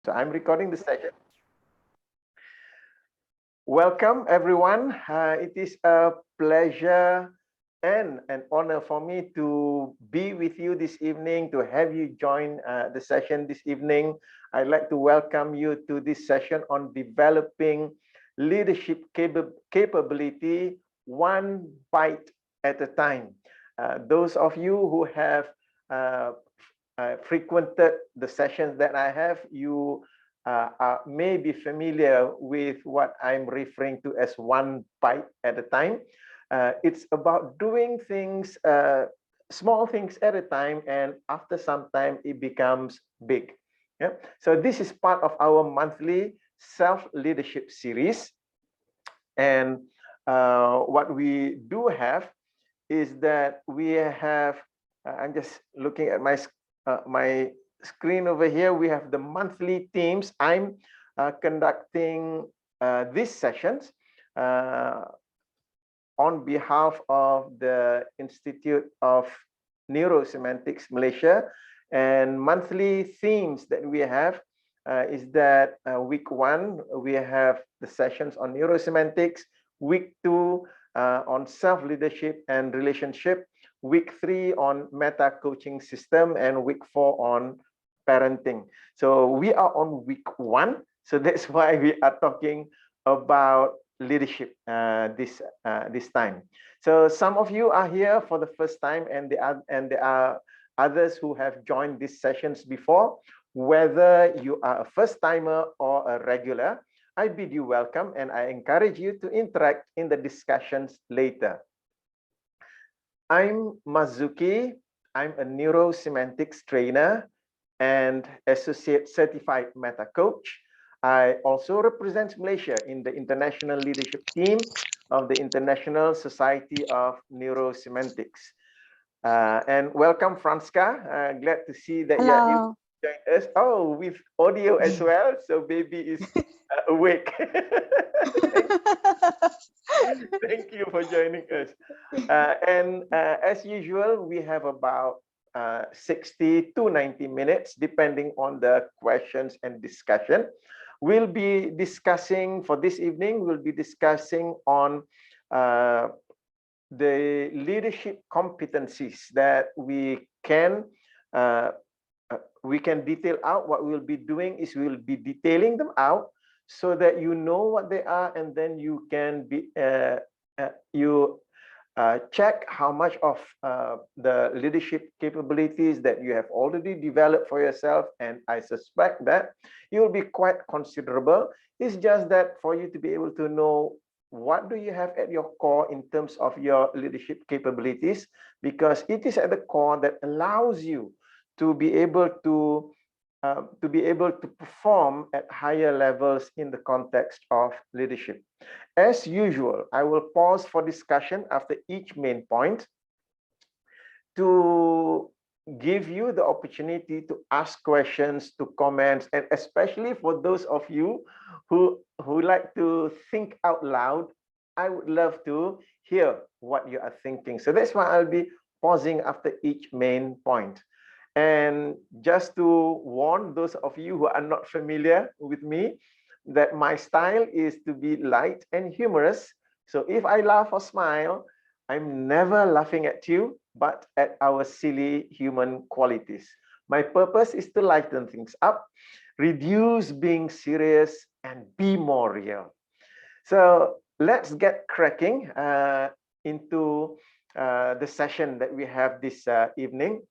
So I'm recording the session. Welcome, everyone. It is a pleasure and an honor for me to be with you this evening, to have you join the session this evening. I'd like to welcome you to this session on developing leadership capability one bite at a time. Those of you who have frequented the sessions that I have, you may be familiar with what I'm referring to as one bite at a time. It's about doing things, small things at a time, and after some time, it becomes big. Yeah. So this is part of our monthly self-leadership series. And what we do have is that we have, I'm just looking at my screen over here. We have the monthly themes. I'm conducting these sessions on behalf of the Institute of Neurosemantics Malaysia, and monthly themes that we have is that week 1 we have the sessions on neurosemantics, week 2 on self-leadership and relationship, week 3 on meta coaching system, and week 4 on parenting. So we are on week 1, so that's why we are talking about leadership this time. So some of you are here for the first time, and there are others who have joined these sessions before. Whether you are a first timer or a regular, I bid you welcome, and I encourage you to interact in the discussions later. I'm Mazuki. I'm a neurosemantics trainer and associate certified meta coach. I also represent Malaysia in the international leadership team of the International Society of Neurosemantics. And welcome, Franska. Glad to see that you're able to join us. Oh, with audio as well. So baby is awake. Thank you for joining us. And as usual, we have about 60 to 90 minutes, depending on the questions and discussion. We'll be discussing, for this evening, we'll be discussing on the leadership competencies that we can detail out. What we'll be doing is we'll be detailing them out so that you know what they are, and then you can be check how much of the leadership capabilities that you have already developed for yourself, and I suspect that you will be quite considerable. It's just that for you to be able to know what do you have at your core in terms of your leadership capabilities, because it is at the core that allows you to be able to perform at higher levels in the context of leadership. As usual, I will pause for discussion after each main point to give you the opportunity to ask questions, to comment, and especially for those of you who like to think out loud, I would love to hear what you are thinking. So that's why I'll be pausing after each main point. And just to warn those of you who are not familiar with me, that my style is to be light and humorous. So if I laugh or smile, I'm never laughing at you, but at our silly human qualities. My purpose is to lighten things up, reduce being serious, and be more real. So let's get cracking into the session that we have this evening.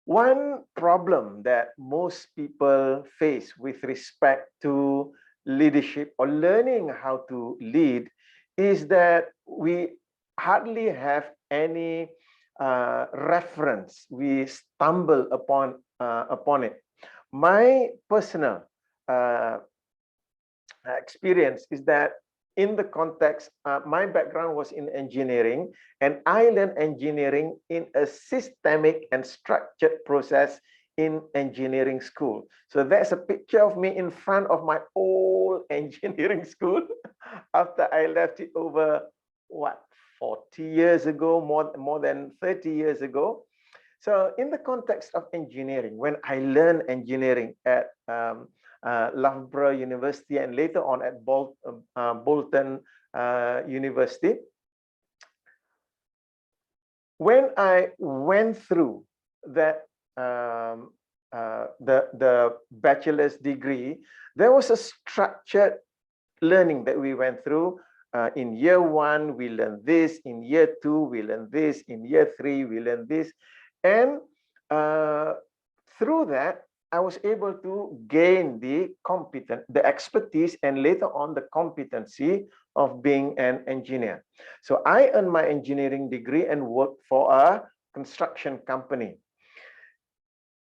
One problem that most people face with respect to leadership or learning how to lead is that we hardly have any reference. We stumble upon it. My personal experience is that in the context, my background was in engineering, and I learned engineering in a systemic and structured process in engineering school. So that's a picture of me in front of my old engineering school after I left it over, what, 40 years ago, more than 30 years ago. So in the context of engineering, when I learned engineering at Loughborough University and later on at Bolton University, when I went through that the bachelor's degree, there was a structured learning that we went through. In year 1, we learned this. In year 2, we learned this. In year 3, we learned this. And through that, I was able to gain the expertise, and later on the competency of being an engineer. So I earned my engineering degree and worked for a construction company.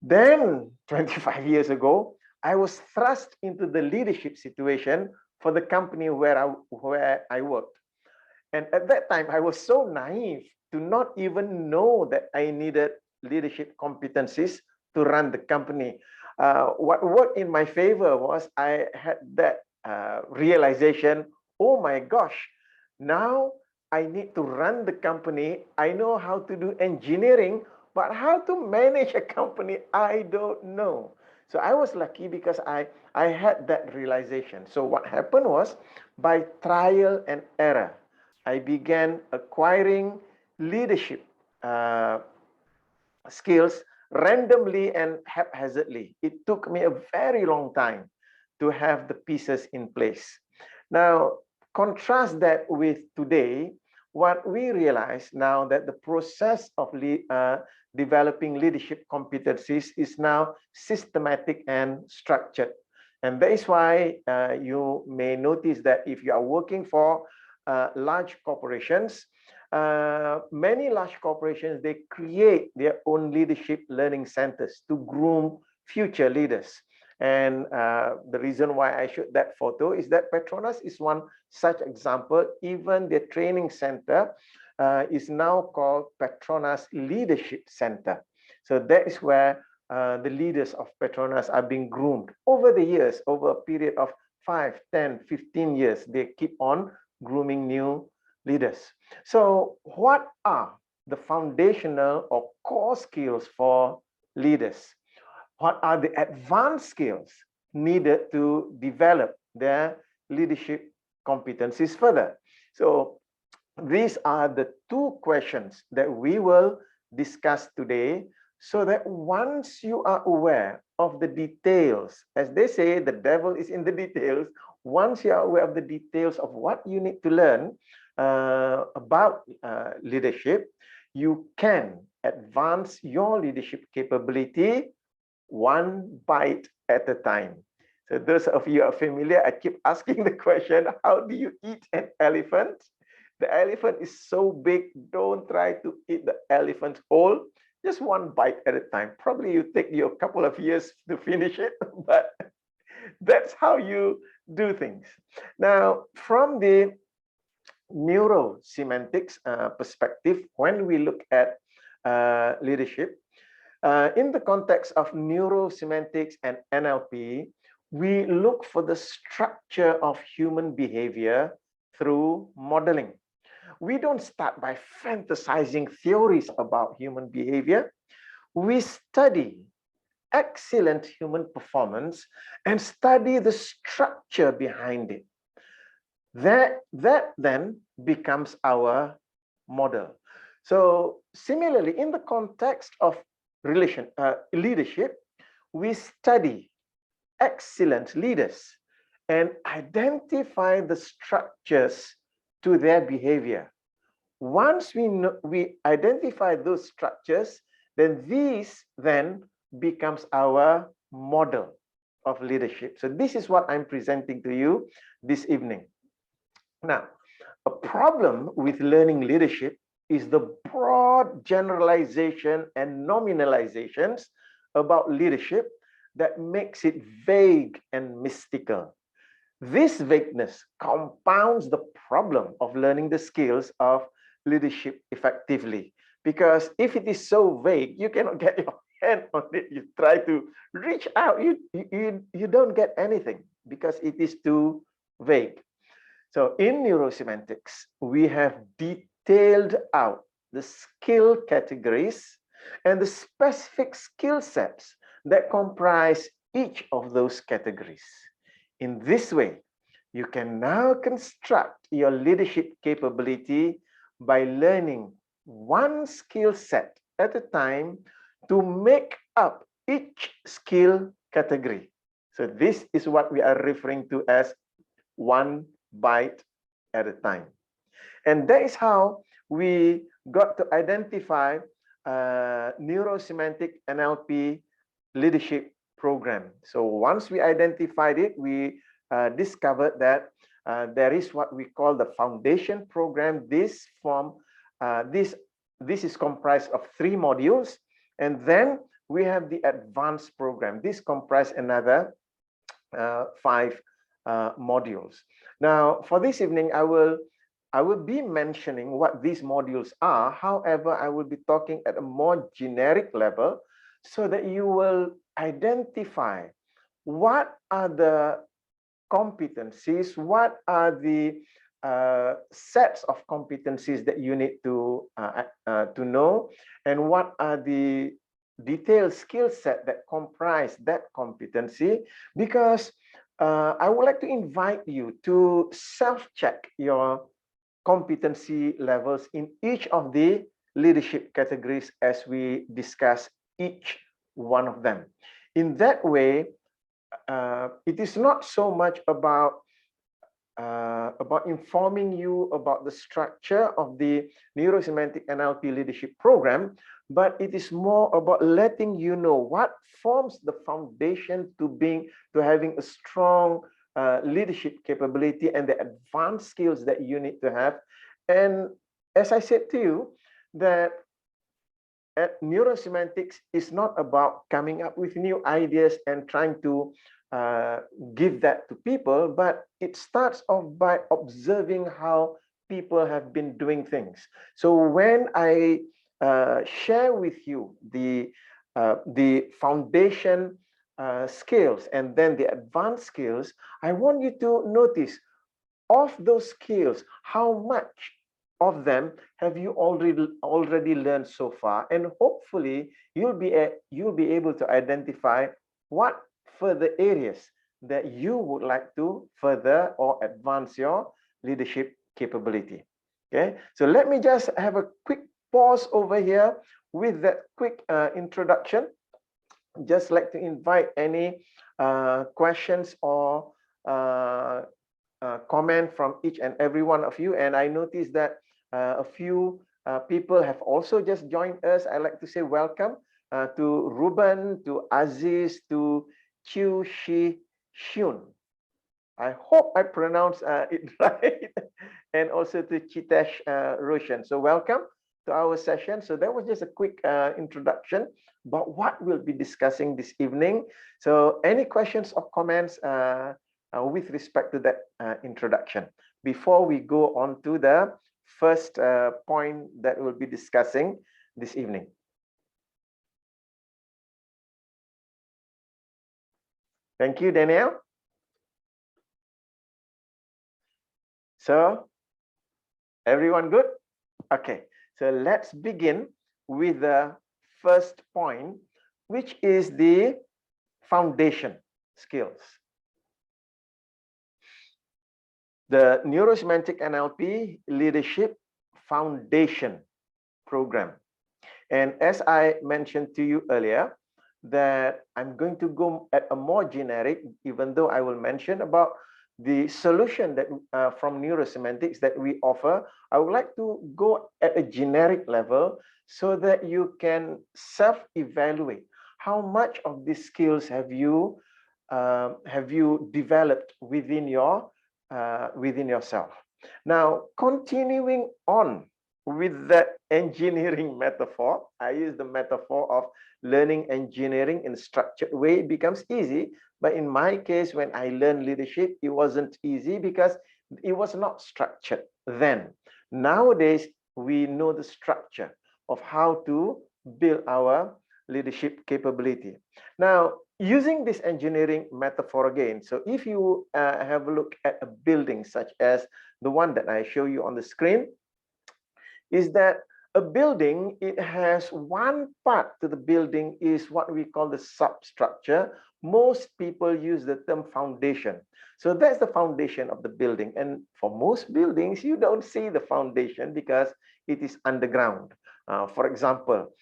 Then 25 years ago, I was thrust into the leadership situation for the company where I worked. And at that time, I was so naive to not even know that I needed leadership competencies to run the company. What worked in my favor was I had that realization, oh my gosh, now I need to run the company. I know how to do engineering, but how to manage a company, I don't know. So I was lucky because I had that realization. So what happened was, by trial and error, I began acquiring leadership skills randomly and haphazardly. It took me a very long time to have the pieces in place. Now, contrast that with today, what we realize now that the process of developing leadership competencies is now systematic and structured. And that is why you may notice that if you are working for large corporations, many large corporations, they create their own leadership learning centers to groom future leaders. And the reason why I showed that photo is that PETRONAS is one such example. Even the training center is now called PETRONAS Leadership Center. So that is where the leaders of PETRONAS are being groomed over the years, over a period of 5, 10, 15 years. They keep on grooming new leaders. So what are the foundational or core skills for leaders? What are the advanced skills needed to develop their leadership competencies further? So these are the two questions that we will discuss today, so that once you are aware of the details, as they say, the devil is in the details. Once you are aware of the details of what you need to learn about leadership, you can advance your leadership capability one bite at a time. So those of you are familiar, I keep asking the question, how do you eat an elephant? The elephant is so big, don't try to eat the elephant whole, just one bite at a time. Probably you take you a couple of years to finish it, but that's how you do things. Now, from the neurosemantics perspective, when we look at leadership, in the context of neurosemantics and NLP, we look for the structure of human behavior through modeling. We don't start by fantasizing theories about human behavior. We study excellent human performance and study the structure behind it. That then becomes our model. So similarly, in the context of leadership, we study excellent leaders and identify the structures to their behavior. Once we identify those structures, then these then becomes our model of leadership. So this is what I'm presenting to you this evening. Now, a problem with learning leadership is the broad generalization and nominalizations about leadership that makes it vague and mystical. This vagueness compounds the problem of learning the skills of leadership effectively. Because if it is so vague, you cannot get your hand on it. You try to reach out, you don't get anything because it is too vague. So in neurosemantics, we have detailed out the skill categories and the specific skill sets that comprise each of those categories. In this way, you can now construct your leadership capability by learning one skill set at a time to make up each skill category. So this is what we are referring to as one bite at a time. And that is how we got to identify neurosemantic NLP leadership program. So once we identified it, we discovered that there is what we call the foundation program. This is comprised of 3 modules, and then we have the advanced program. This comprises another 5 modules. Now, for this evening, I will be mentioning what these modules are. However, I will be talking at a more generic level so that you will identify what are the competencies, what are the sets of competencies that you need to know, and what are the detailed skill set that comprise that competency. Because I would like to invite you to self-check your competency levels in each of the leadership categories as we discuss each one of them. In that way, it is not so much about informing you about the structure of the neurosemantic NLP leadership program, but it is more about letting you know what forms the foundation to having a strong leadership capability and the advanced skills that you need to have. And as I said to you, that neurosemantics is not about coming up with new ideas and trying to give that to people, but it starts off by observing how people have been doing things. So when I share with you the foundation skills and then the advanced skills, I want you to notice of those skills, how much of them have you already learned so far, and hopefully you'll be able to identify what further areas that you would like to further or advance your leadership capability. Okay, so let me just have a quick pause over here with that quick introduction. Just like to invite any questions or comment from each and every one of you. And I noticed that a few people have also just joined us. I'd like to say welcome to Ruben, to Aziz, to Chiu Shi Shun. I hope I pronounced it right. And also to Chitesh Roshan. So welcome to our session. So that was just a quick introduction about what we'll be discussing this evening. So any questions or comments with respect to that introduction before we go on to the first point that we'll be discussing this evening? Thank you, Danielle. So everyone good? Okay, so let's begin with the first point, which is the foundation skills. The Neurosemantic NLP Leadership Foundation Program. And as I mentioned to you earlier, that I'm going to go at a more generic, even though I will mention about the solution that from neurosemantics that we offer. I would like to go at a generic level so that you can self-evaluate how much of these skills have you developed within yourself. Now, continuing on with that engineering metaphor, I use the metaphor of learning engineering in a structured way. It becomes easy. But in my case, when I learned leadership, it wasn't easy because it was not structured then. Nowadays, we know the structure of how to build our leadership capability. Now, using this engineering metaphor again, so if you have a look at a building such as the one that I show you on the screen, is that A building, it has one part to the building is what we call the substructure. Most people use the term foundation. So that's the foundation of the building. And for most buildings, you don't see the foundation because it is underground. For example,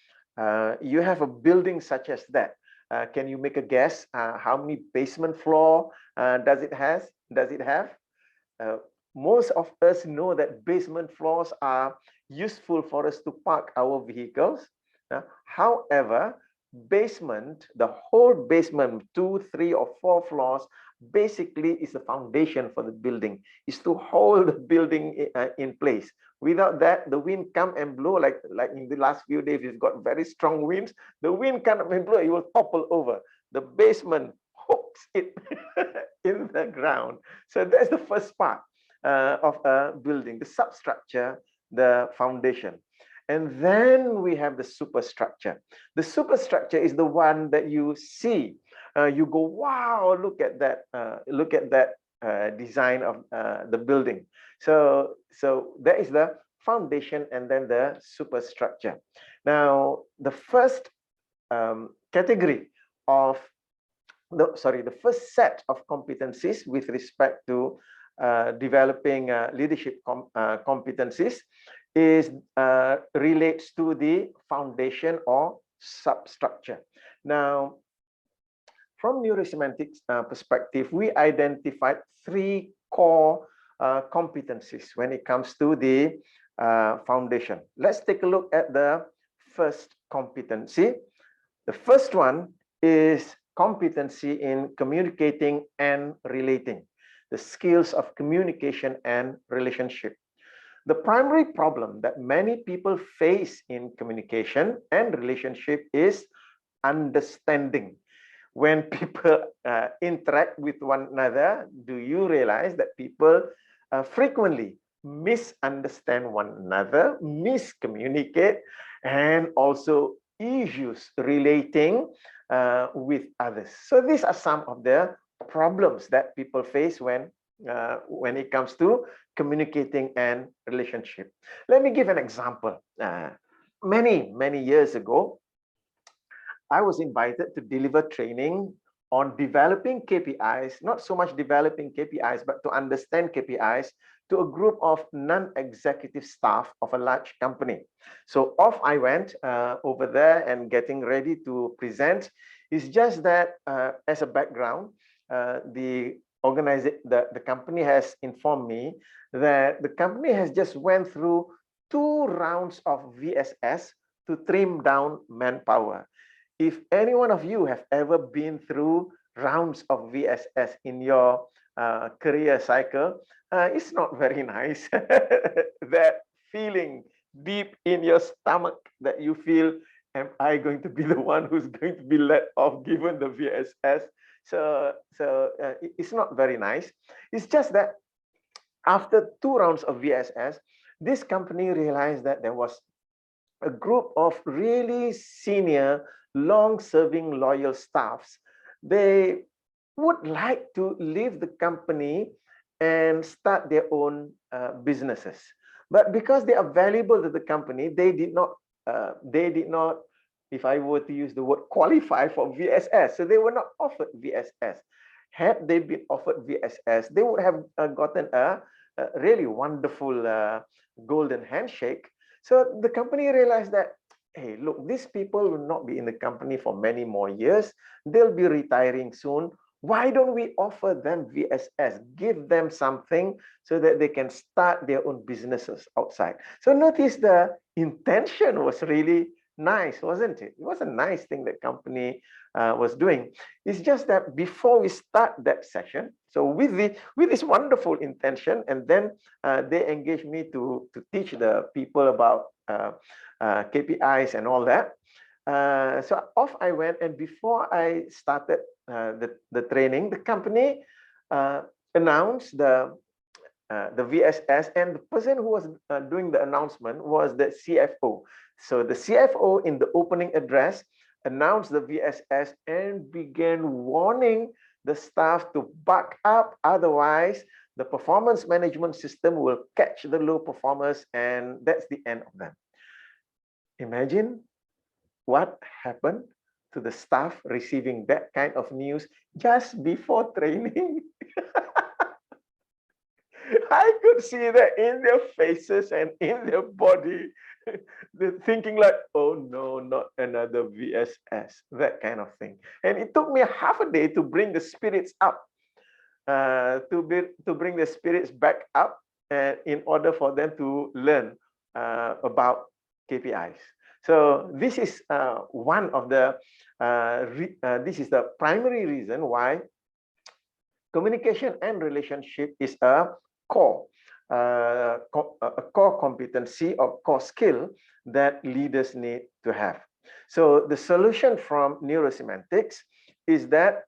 you have a building such as that. Can you make a guess how many basement floor does it has? Does it have? Uh, most of us know that basement floors are useful for us to park our vehicles. However, basement, the whole basement, 2, 3, or 4 floors, basically is the foundation for the building, is to hold the building in place. Without that, the wind come and blow, like in the last few days, it's got very strong winds. The wind come and blow, it will topple over. The basement hooks it in the ground. So that's the first part of a building, the substructure, the foundation. And then we have the superstructure. The superstructure is the one that you see. You go, wow, look at that design of the building. So that is the foundation and then the superstructure. Now, the first category of the first set of competencies with respect to developing leadership competencies is relates to the foundation or substructure. Now, from neurosemantics perspective, we identified 3 core competencies when it comes to the foundation. Let's take a look at the first competency. The first one is competency in communicating and relating, the skills of communication and relationship. The primary problem that many people face in communication and relationship is understanding. When people interact with one another, do you realize that people frequently misunderstand one another, miscommunicate, and also issues relating with others? So these are some of the problems that people face when it comes to communicating and relationship. Let me give an example. Many years ago, I was invited to deliver training on developing KPIs, not so much developing KPIs, but to understand KPIs to a group of non-executive staff of a large company. So off I went over there and getting ready to present. It's just that as a background, the company has informed me that the company has just went through 2 rounds of VSS to trim down manpower. If any one of you have ever been through rounds of VSS in your career cycle, it's not very nice. That feeling deep in your stomach that you feel, am I going to be the one who's going to be let off given the VSS? So it's not very nice. It's just that after 2 rounds of VSS, this company realized that there was a group of really senior, long-serving, loyal staffs. They would like to leave the company and start their own businesses. But because they are valuable to the company, they did not, if I were to use the word, qualify for VSS. So they were not offered VSS. Had they been offered VSS, they would have gotten a really wonderful golden handshake. So the company realized that, hey, look, these people will not be in the company for many more years. They'll be retiring soon. Why don't we offer them VSS, give them something so that they can start their own businesses outside? So notice the intention was really nice, wasn't it? It was a nice thing that company was doing. It's just that before we start that session, so with this wonderful intention, and then they engaged me to teach the people about KPIs and all that. So off I went, and before I started the training, the company announced the VSS, and the person who was doing the announcement was the CFO. So the CFO in the opening address announced the VSS and began warning the staff to back up, otherwise the performance management system will catch the low performers, and that's the end of them. Imagine what happened to the staff receiving that kind of news just before training. I could see that in their faces and in their body. They're thinking like, oh no, not another VSS, that kind of thing. And it took me half a day to bring the spirits up, to bring the spirits back up, in order for them to learn about KPIs. So this is one of the, this is the primary reason why communication and relationship is a core, a core competency or core skill that leaders need to have. So the solution from neurosemantics is that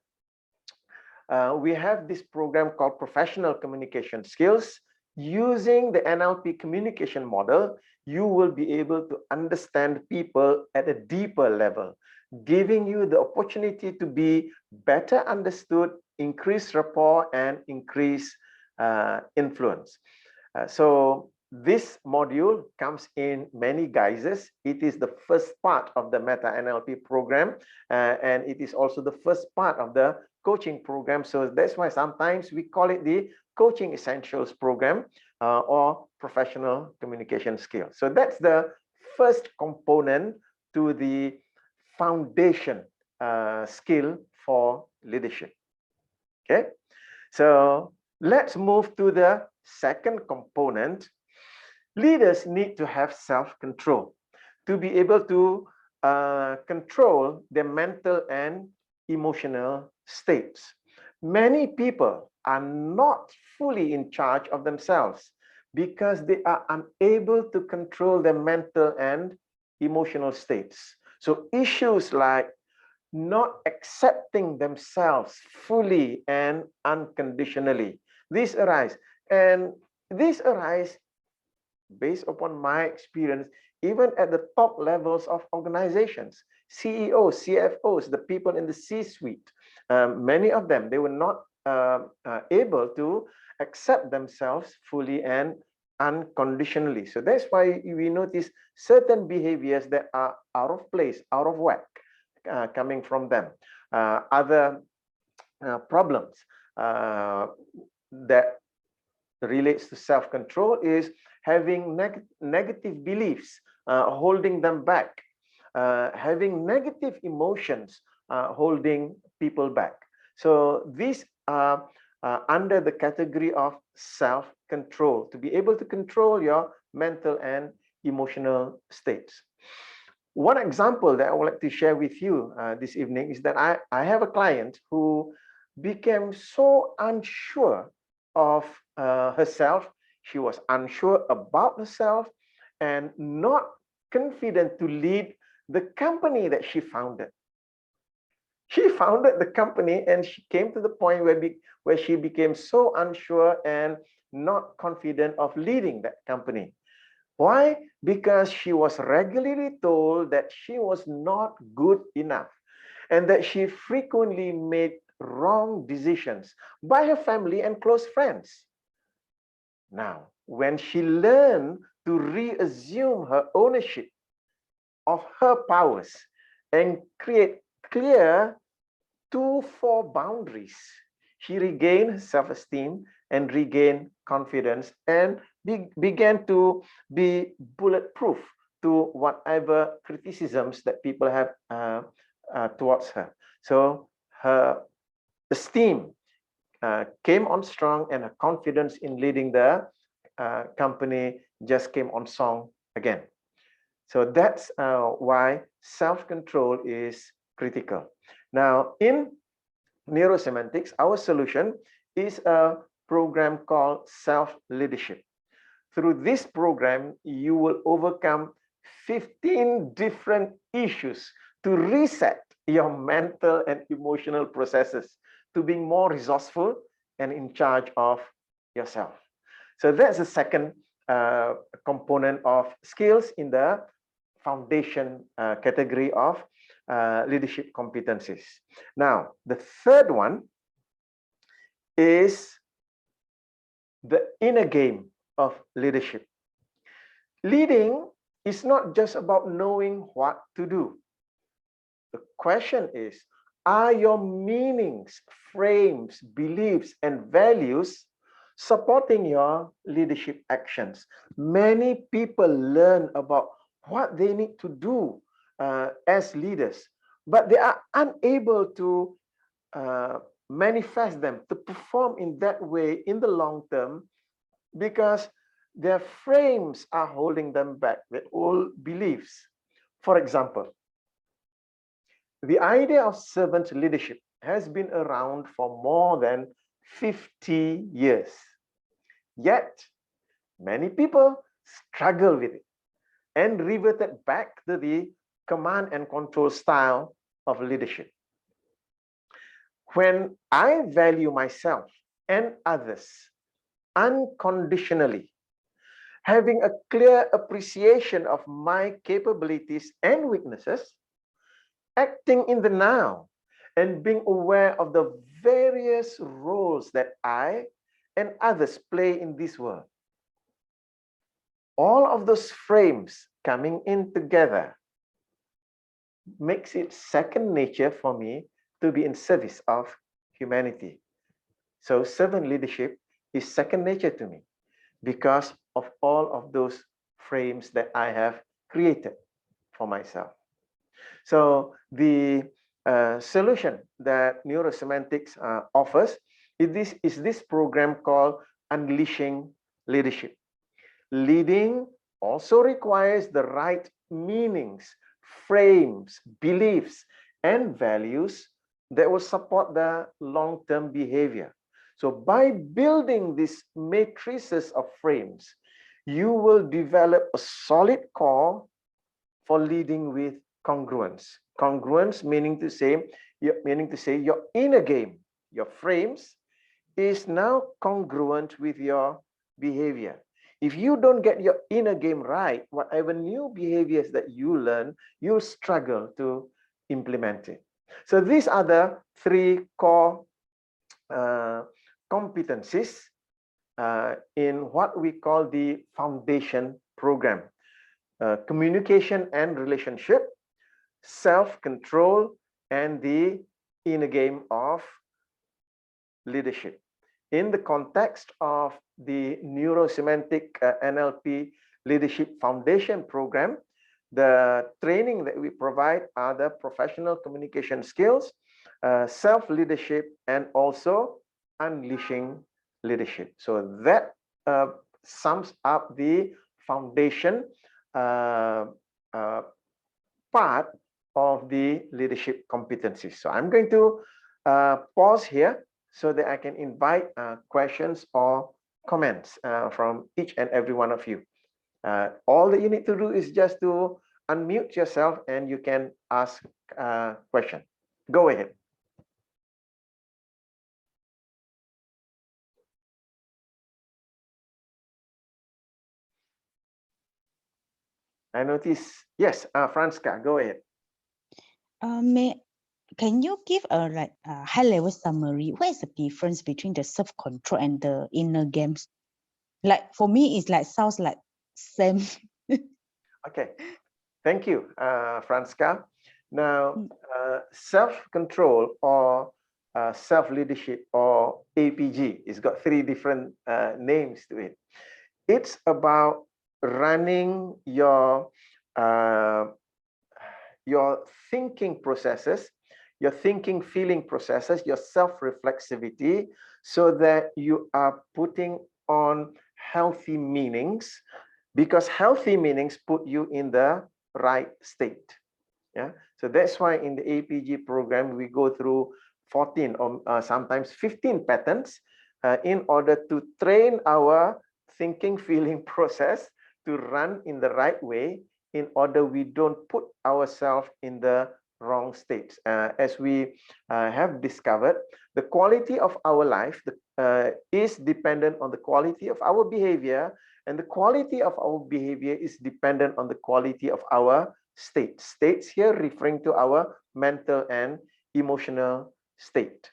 we have this program called Professional Communication Skills. Using the NLP Communication Model, you will be able to understand people at a deeper level, giving you the opportunity to be better understood, increase rapport, and increase influence. So this module comes in many guises. It is the first part of the Meta NLP program, and it is also the first part of the coaching program. So that's why sometimes we call it the Coaching Essentials program, or Professional Communication Skills. So that's the first component to the foundation skill for leadership. Okay, so let's move to the second component. Leaders need to have self-control to be able to control their mental and emotional states. Many people are not fully in charge of themselves because they are unable to control their mental and emotional states. So issues like not accepting themselves fully and unconditionally, these arise. And these arise based upon my experience, even at the top levels of organizations, CEOs, CFOs, the people in the C-suite, many of them, they were not able to accept themselves fully and unconditionally. So that's why we notice certain behaviors that are out of place, out of whack, coming from them. Other problems that relates to self-control is having negative beliefs holding them back, having negative emotions holding people back. So these are under the category of self-control, to be able to control your mental and emotional states. One example that I would like to share with you this evening is that I have a client who became so unsure of herself. She was unsure about herself and not confident to lead the company that she founded. She founded the company and she came to the point where she became so unsure and not confident of leading that company. Why? Because she was regularly told that she was not good enough and that she frequently made wrong decisions by her family and close friends. Now, when she learned to reassume her ownership of her powers and create clear 2-4 boundaries, she regained self-esteem and regained confidence and began to be bulletproof to whatever criticisms that people have towards her. So her esteem came on strong, and her confidence in leading the company just came on strong again. So that's why self-control is critical. Now, in neurosemantics, our solution is a program called self-leadership. Through this program, you will overcome 15 different issues to reset your mental and emotional processes to being more resourceful and in charge of yourself. So that's the second component of skills in the foundation category of leadership competencies. Now, the third one is the inner game of leadership. Leading it's not just about knowing what to do. The question is, are your meanings, frames, beliefs, and values supporting your leadership actions? Many people learn about what they need to do as leaders, but they are unable to manifest them, to perform in that way in the long term, because their frames are holding them back with old beliefs. For example, the idea of servant leadership has been around for more than 50 years. Yet, many people struggle with it and reverted back to the command and control style of leadership. When I value myself and others unconditionally, having a clear appreciation of my capabilities and weaknesses, acting in the now, and being aware of the various roles that I and others play in this world. All of those frames coming in together makes it second nature for me to be in service of humanity. So servant leadership is second nature to me because of all of those frames that I have created for myself. So the solution that neurosemantics offers is this program called Unleashing Leadership. Leading also requires the right meanings, frames, beliefs, and values that will support the long-term behavior. So by building these matrices of frames, you will develop a solid core for leading with congruence. Congruence meaning to say your inner game, your frames, is now congruent with your behavior. If you don't get your inner game right, whatever new behaviors that you learn, you'll struggle to implement it. So these are the three core competencies in what we call the foundation program. Communication and relationship, self-control, and the inner game of leadership. In the context of the neurosemantic NLP Leadership Foundation program, the training that we provide are the professional communication skills, self-leadership, and also unleashing leadership. So that sums up the foundation part of the leadership competencies. So I'm going to pause here so that I can invite questions or comments from each and every one of you. All that you need to do is just to unmute yourself and you can ask a question. Go ahead. I notice, yes, Franska, go ahead. Can you give a high-level summary? What is the difference between the self-control and the inner games? Like for me, it's like sounds like same. Okay, thank you, Franska. Now, self-control or self-leadership or APG, it's got three different names to it. It's about running your thinking processes, your thinking, feeling processes, your self-reflexivity, so that you are putting on healthy meanings, because healthy meanings put you in the right state. Yeah, so that's why in the APG program we go through 14 or sometimes 15 patterns in order to train our thinking, feeling process to run in the right way, in order we don't put ourselves in the wrong states. As we have discovered, the quality of our life is dependent on the quality of our behavior, and the quality of our behavior is dependent on the quality of our states. States here referring to our mental and emotional state.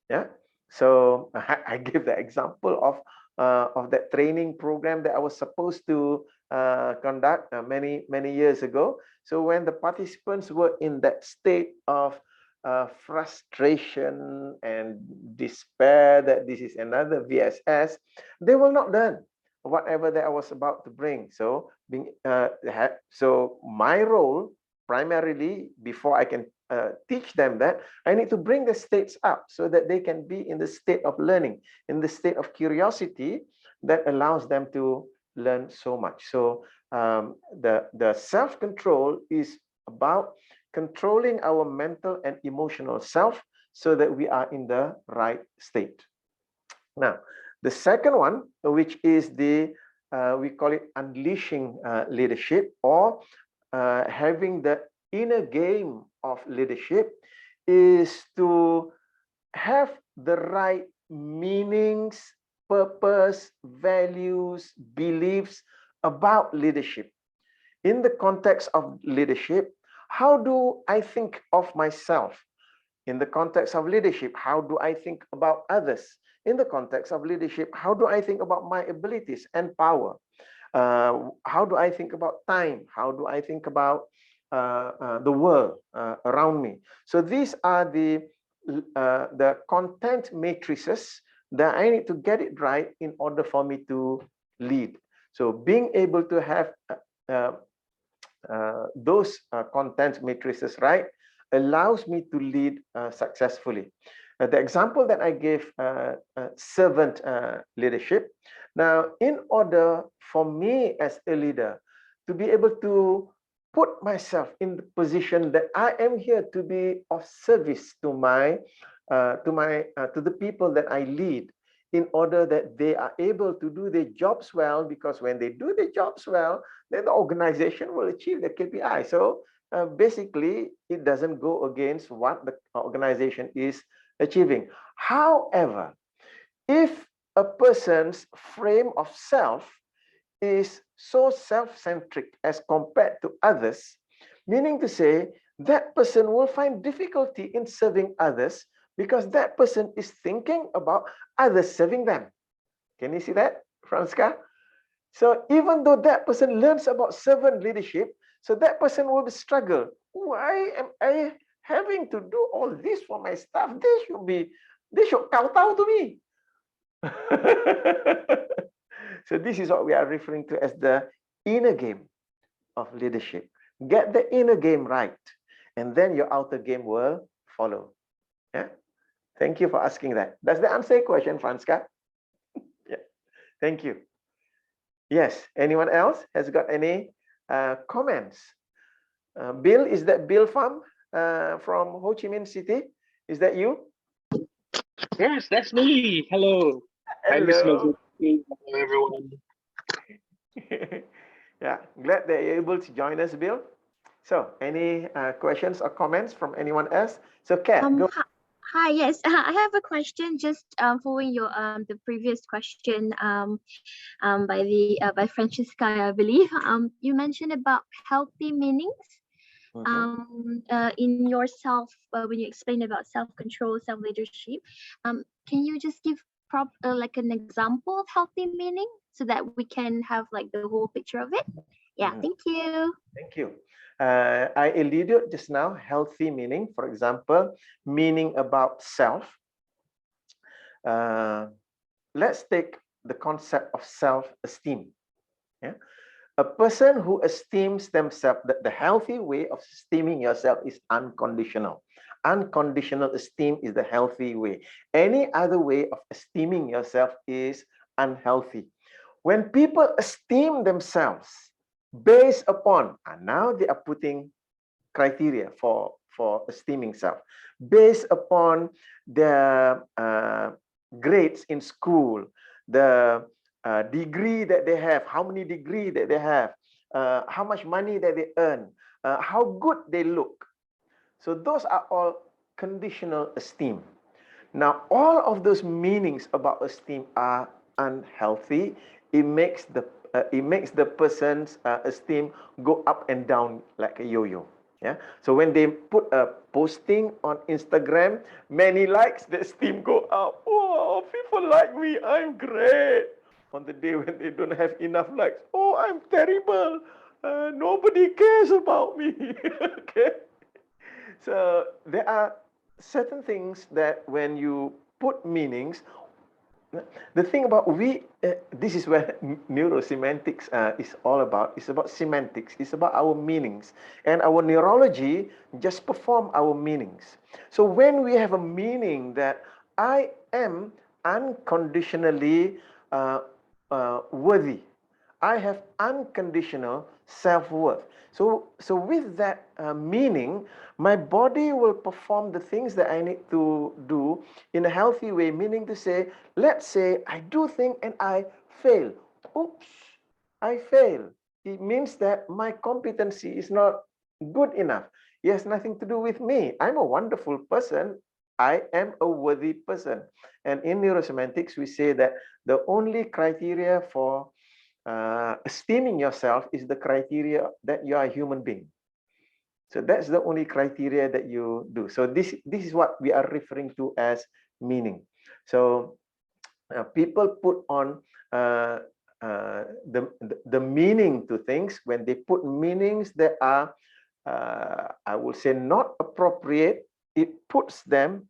Yeah. So I give the example of that training program that I was supposed to conduct many years ago. So when the participants were in that state of frustration and despair that this is another VSS, they will not learn whatever that I was about to bring. So so my role primarily, before I can teach them that, I need to bring the states up so that they can be in the state of learning, in the state of curiosity that allows them to learn so much. So the self-control is about controlling our mental and emotional self so that we are in the right state. Now, the second one, which is the we call it unleashing leadership, or having the inner game of leadership, is to have the right meanings, purpose, values, beliefs about leadership. In the context of leadership, how do I think of myself? In the context of leadership, how do I think about others? In the context of leadership, how do I think about my abilities and power? How do I think about time? How do I think about the world around me? So these are the content matrices that I need to get it right in order for me to lead. So being able to have those content matrices right allows me to lead successfully. The example that I gave, servant leadership. Now, in order for me as a leader to be able to put myself in the position that I am here to be of service to the people that I lead, in order that they are able to do their jobs well, because when they do their jobs well, then the organization will achieve the KPI. So basically, it doesn't go against what the organization is achieving. However, if a person's frame of self is so self-centric as compared to others, meaning to say that person will find difficulty in serving others because that person is thinking about others serving them. Can you see that, Franska? So even though that person learns about servant leadership, so that person will struggle. Why am I having to do all this for my staff? They should kowtow to me. So this is what we are referring to as the inner game of leadership. Get the inner game right, and then your outer game will follow. Yeah. Thank you for asking that. Does that answer your question, Franska? Yeah. Thank you. Yes. Anyone else has got any comments? Bill, is that Bill Pham from Ho Chi Minh City? Is that you? Yes, that's me. Hello. Hi, Miss Hello. Melody. Hello, everyone. Yeah, glad that you're able to join us, Bill. So, any questions or comments from anyone else? So, Kat, go. Hi, yes, I have a question. Just following your the previous question by Francesca, I believe. You mentioned about healthy meanings. In yourself when you explain about self-control, self-leadership. Can you just give like an example of healthy meaning so that we can have like the whole picture of it? Yeah, thank you. Thank you. I alluded just now, healthy meaning, for example, meaning about self. Let's take the concept of self-esteem. Yeah? A person who esteems themselves, the healthy way of esteeming yourself is unconditional. Unconditional esteem is the healthy way. Any other way of esteeming yourself is unhealthy. When people esteem themselves based upon, and now they are putting criteria for esteeming self, based upon their grades in school, the degree that they have, how many degrees that they have, how much money that they earn, how good they look. So those are all conditional esteem. Now, all of those meanings about esteem are unhealthy. It makes the person's esteem go up and down like a yo-yo. Yeah. So when they put a posting on Instagram, many likes, the esteem go up. Oh, people like me. I'm great. On the day when they don't have enough likes, oh, I'm terrible. Nobody cares about me. Okay. So there are certain things that when you put meanings, the thing about this is where neurosemantics is all about. It's about semantics. It's about our meanings. And our neurology just perform our meanings. So when we have a meaning that I am unconditionally worthy, I have unconditional self-worth. So with that meaning, my body will perform the things that I need to do in a healthy way, meaning to say, let's say I do things and I fail. Oops, I fail. It means that my competency is not good enough. It has nothing to do with me. I'm a wonderful person. I am a worthy person. And in neurosemantics, we say that the only criteria for esteeming yourself is the criteria that you are a human being. So that's the only criteria that you do. So this is what we are referring to as meaning. So people put on the meaning to things. When they put meanings that are, I would say, not appropriate, it puts them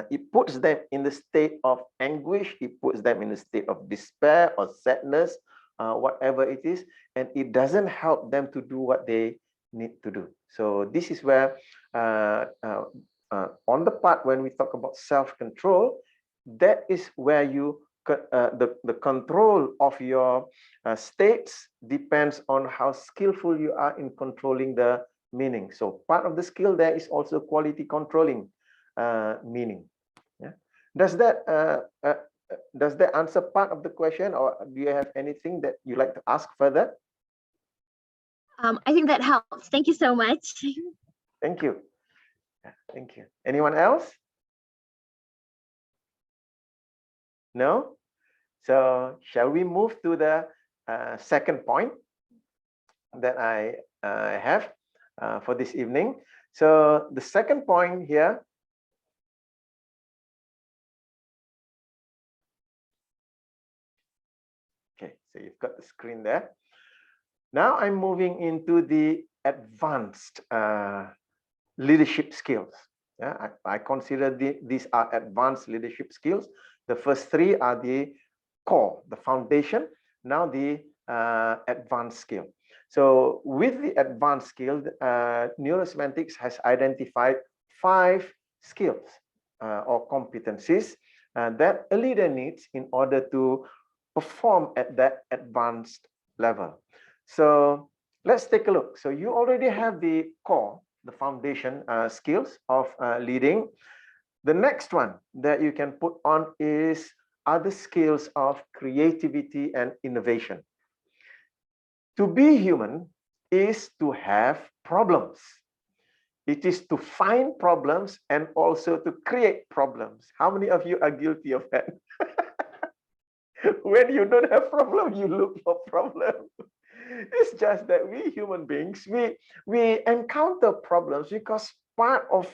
in the state of anguish. It puts them in a state of despair or sadness, whatever it is, and it doesn't help them to do what they need to do. So this is where on the part when we talk about self-control, that is where you the control of your states depends on how skillful you are in controlling the meaning. So part of the skill there is also quality controlling meaning. Yeah. Does that answer part of the question, or do you have anything that you like to ask further? I think that helps. Thank you so much. Thank you. Thank you. Anyone else? No? So shall we move to the second point that I have for this evening? So the second point here, okay, so you've got the screen there. Now I'm moving into the advanced leadership skills. Yeah, I consider these are advanced leadership skills. The first three are the core, the foundation. Now the advanced skill. So with the advanced skill, neurosemantics has identified 5 skills or competencies that a leader needs in order to perform at that advanced level. So let's take a look. So you already have the core, the foundation skills of leading. The next one that you can put on is other skills of creativity and innovation. To be human is to have problems. It is to find problems and also to create problems. How many of you are guilty of that? When you don't have problem, you look for problem. It's just that we human beings, we encounter problems because part of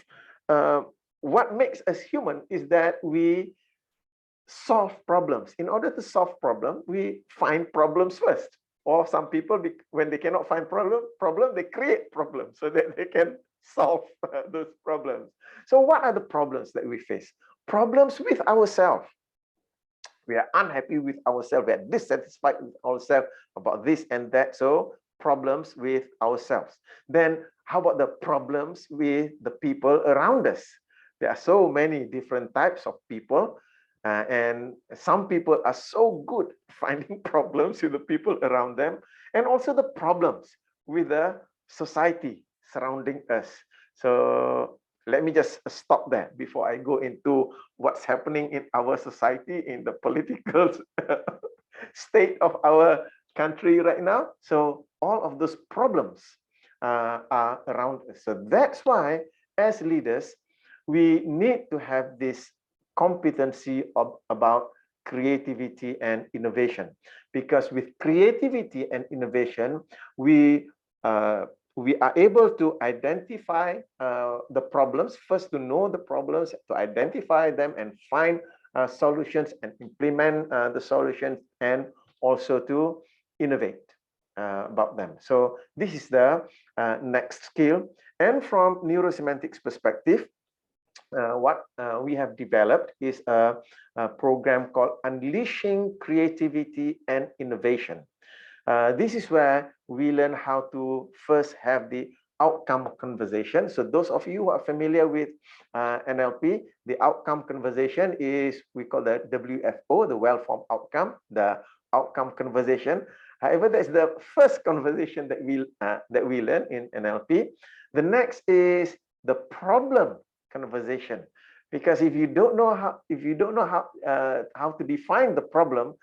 what makes us human is that we solve problems. In order to solve problem, we find problems first. Or some people, when they cannot find problem, they create problems so that they can solve those problems. So what are the problems that we face? Problems with ourselves. We are unhappy with ourselves. We are dissatisfied with ourselves about this and that. So problems with ourselves. Then how about the problems with the people around us? There are so many different types of people. And some people are so good finding problems with the people around them, and also the problems with the society surrounding us. So let me just stop there before I go into what's happening in our society, in the political state of our country right now. So all of those problems are around us. So that's why, as leaders, we need to have this competency about creativity and innovation, because with creativity and innovation, we we are able to identify the problems, first to know the problems, to identify them and find solutions and implement the solutions, and also to innovate about them. So this is the next skill. And from neurosemantics perspective, what we have developed is a program called Unleashing Creativity and Innovation. This is where we learn how to first have the outcome conversation. So those of you who are familiar with NLP, the outcome conversation is, we call the WFO, the well-formed outcome, the outcome conversation. However, that's the first conversation that we learn in NLP. The next is the problem conversation, because if you don't know how to define the problem,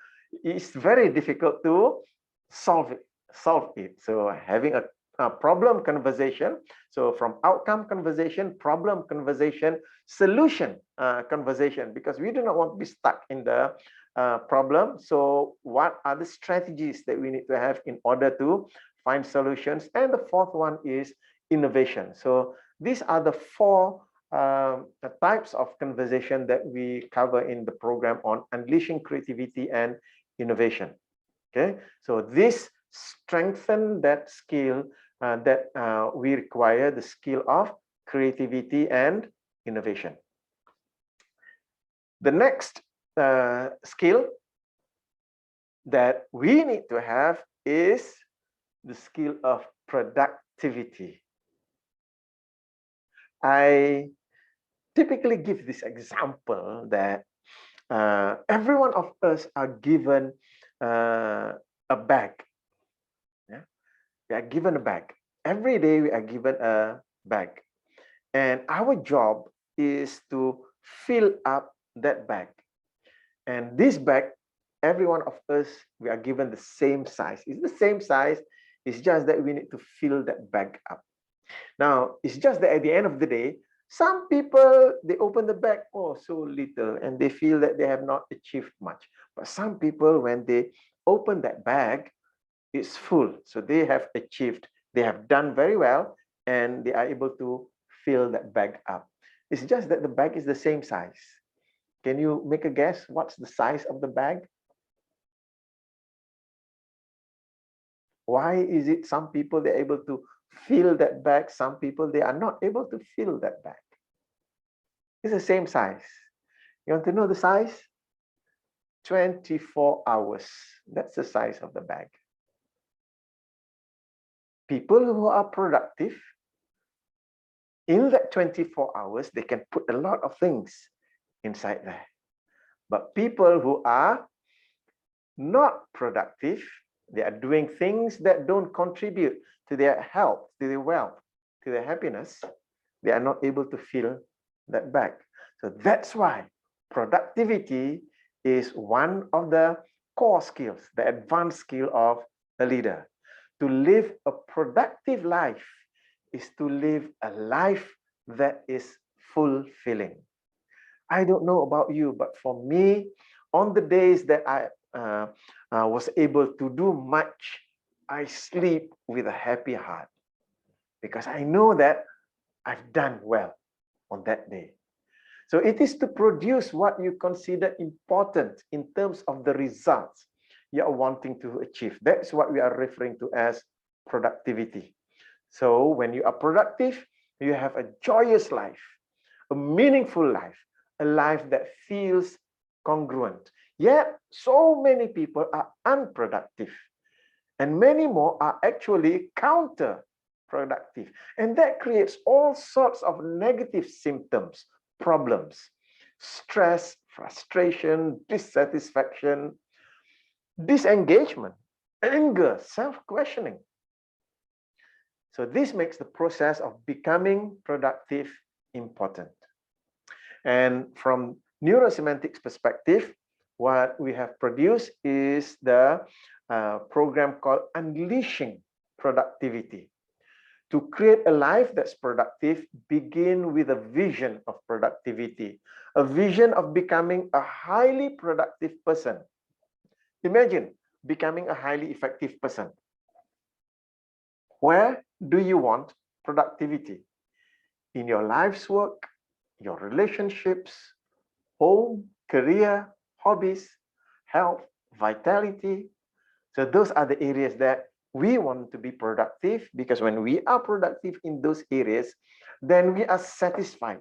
it's very difficult to solve it. So having a problem conversation, so from outcome conversation, problem conversation, solution conversation, because we do not want to be stuck in the problem. So what are the strategies that we need to have in order to find solutions? And the fourth one is innovation. So these are the four types of conversation that we cover in the program on Unleashing Creativity and Innovation. Okay, so this strengthens that skill that we require, the skill of creativity and innovation. The next skill that we need to have is the skill of productivity. I typically give this example that every one of us are given a bag. Yeah? We are given a bag. Every day we are given a bag. And our job is to fill up that bag. And this bag, every one of us, we are given the same size. It's the same size. It's just that we need to fill that bag up. Now, it's just that at the end of the day, some people, they open the bag, oh, so little, and they feel that they have not achieved much. But some people, when they open that bag, it's full. So they have achieved, they have done very well, and they are able to fill that bag up. It's just that the bag is the same size. Can you make a guess? What's the size of the bag? Why is it some people, they're able to fill that bag, some people, they are not able to fill that bag? It's the same size. You want to know the size? 24 hours. That's the size of the bag. People who are productive, in that 24 hours, they can put a lot of things inside there. But people who are not productive, they are doing things that don't contribute to their health, to their wealth, to their happiness, they are not able to fill that bag. So that's why productivity is one of the core skills, the advanced skill of a leader. To live a productive life is to live a life that is fulfilling. I don't know about you, but for me, on the days that I was able to do much, I sleep with a happy heart because I know that I've done well on that day. So it is to produce what you consider important in terms of the results you are wanting to achieve. That's what we are referring to as productivity. So when you are productive, you have a joyous life, a meaningful life, a life that feels congruent. Yet, so many people are unproductive, and many more are actually counterproductive. And that creates all sorts of negative symptoms, problems, stress, frustration, dissatisfaction, disengagement, anger, self-questioning. So this makes the process of becoming productive important. And from neurosemantics perspective, what we have produced is the program called Unleashing Productivity. To create a life that's productive, begin with a vision of productivity, a vision of becoming a highly productive person. Imagine becoming a highly effective person, where do you want productivity in your life's work, your relationships, home, career, hobbies, health, vitality? So those are the areas that we want to be productive, because when we are productive in those areas, then we are satisfied.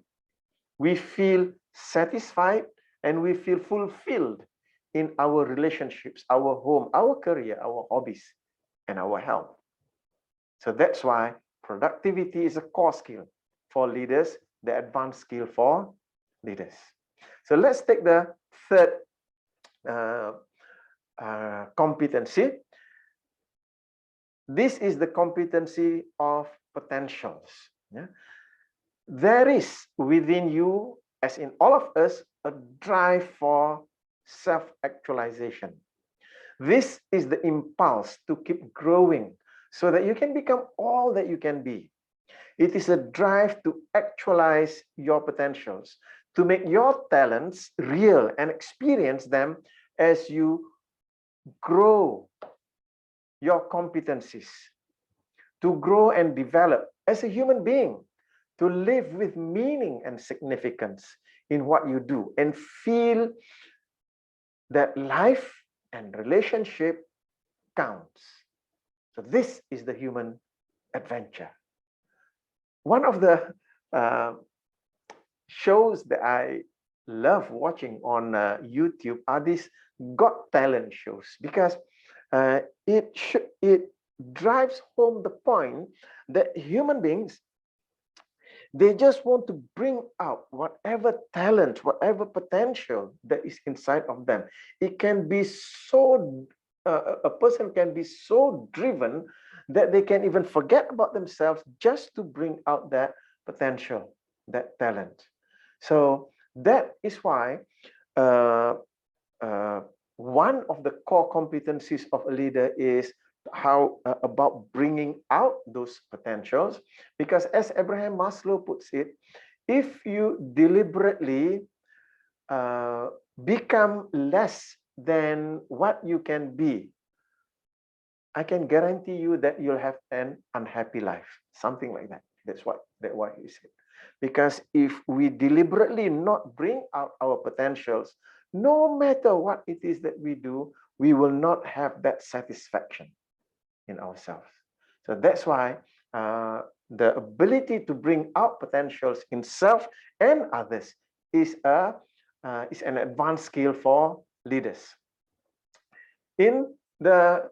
We feel satisfied and we feel fulfilled in our relationships, our home, our career, our hobbies, and our health. So that's why productivity is a core skill for leaders, the advanced skill for leaders. So let's take the third competency. This is the competency of potentials. Yeah? There is within you, as in all of us, a drive for self-actualization. This is the impulse to keep growing so that you can become all that you can be. It is a drive to actualize your potentials, to make your talents real and experience them as you grow your competencies, to grow and develop as a human being, to live with meaning and significance in what you do, and feel that life and relationship counts. So this is the human adventure. One of the shows that I love watching on YouTube are these Got Talent shows, because it drives home the point that human beings, they just want to bring out whatever talent, whatever potential that is inside of them. It can be so, a person can be so driven that they can even forget about themselves just to bring out that potential, that talent. So that is why one of the core competencies of a leader is how about bringing out those potentials, because as Abraham Maslow puts it, if you deliberately become less than what you can be, I can guarantee you that you'll have an unhappy life, something like that. That's what he said. Because if we deliberately not bring out our potentials, no matter what it is that we do, we will not have that satisfaction in ourselves. So that's why the ability to bring out potentials in self and others is an advanced skill for leaders. In the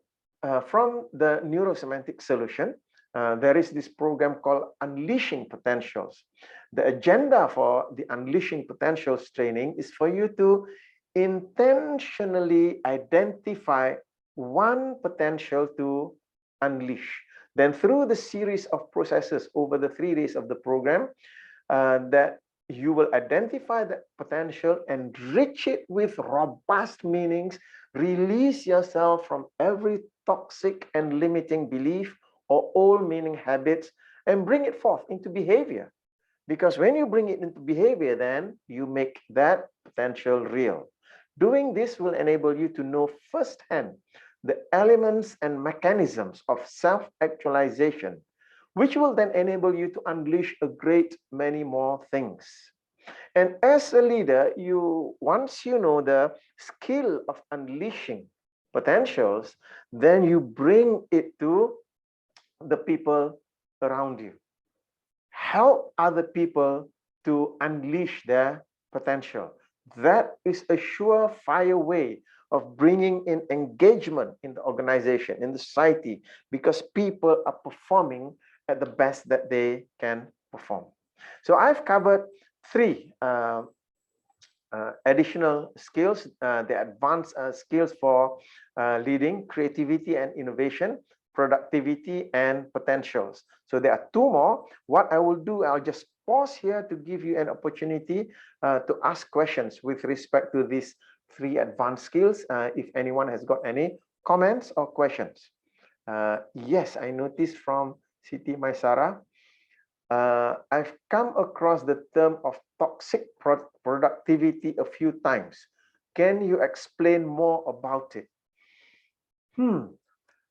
from the neurosemantic solution, there is this program called Unleashing Potentials. The agenda for the Unleashing Potentials training is for you to intentionally identify one potential to unleash. Then through the series of processes over the 3 days of the program, that you will identify that potential, enrich it with robust meanings, release yourself from every toxic and limiting belief or old meaning habits, and bring it forth into behavior. Because when you bring it into behavior, then you make that potential real. Doing this will enable you to know firsthand the elements and mechanisms of self-actualization, which will then enable you to unleash a great many more things. And as a leader, once you know the skill of unleashing potentials, then you bring it to the people around you. Help other people to unleash their potential. That is a surefire way of bringing in engagement in the organization, in the society, because people are performing at the best that they can perform. So I've covered 3 additional skills, the advanced skills for leading: creativity and innovation, productivity, and potentials. So there are 2 more. What I will do, I'll just pause here to give you an opportunity to ask questions with respect to these 3 advanced skills, if anyone has got any comments or questions. Yes, I noticed from Siti Maisara, I've come across the term of toxic productivity a few times. Can you explain more about it?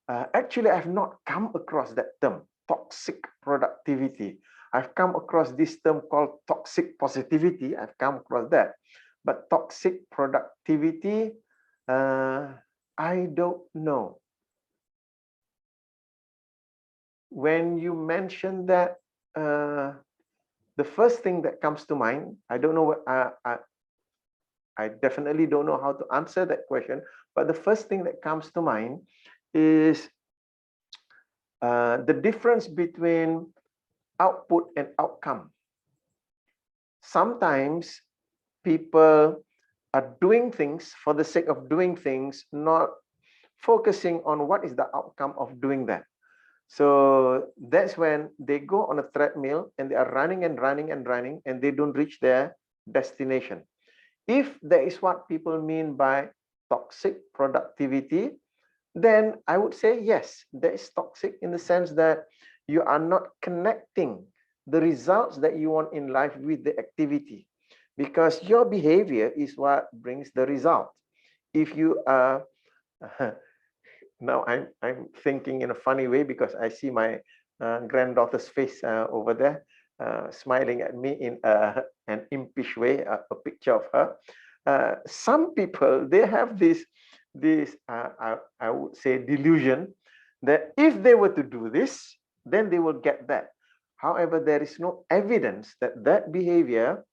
Actually, I've not come across that term. toxic productivity. I've come across this term called toxic positivity. I've come across that. But toxic productivity, I don't know. When you mention that, the first thing that comes to mind, I don't know what, I definitely don't know how to answer that question, but the first thing that comes to mind is the difference between output and outcome. Sometimes people are doing things for the sake of doing things, not focusing on what is the outcome of doing that. So that's when they go on a treadmill and they are running and running and running and they don't reach their destination. If that is what people mean by toxic productivity, then I would say yes, that is toxic in the sense that you are not connecting the results that you want in life with the activity, because your behavior is what brings the result. If you are now I'm thinking in a funny way because I see my granddaughter's face over there, smiling at me in an impish way, a picture of her. Some people, they have this I would say delusion that if they were to do this, then they will get that. However, there is no evidence that that behavior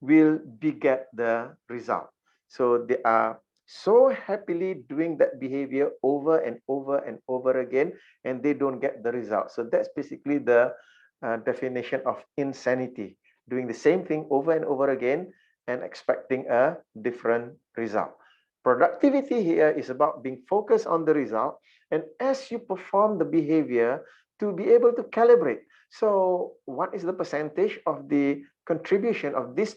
will beget the result. So they are so happily doing that behavior over and over and over again, and they don't get the result. So that's basically the definition of insanity, doing the same thing over and over again and expecting a different result. Productivity here is about being focused on the result, and as you perform the behavior, to be able to calibrate. So what is the percentage of the contribution of this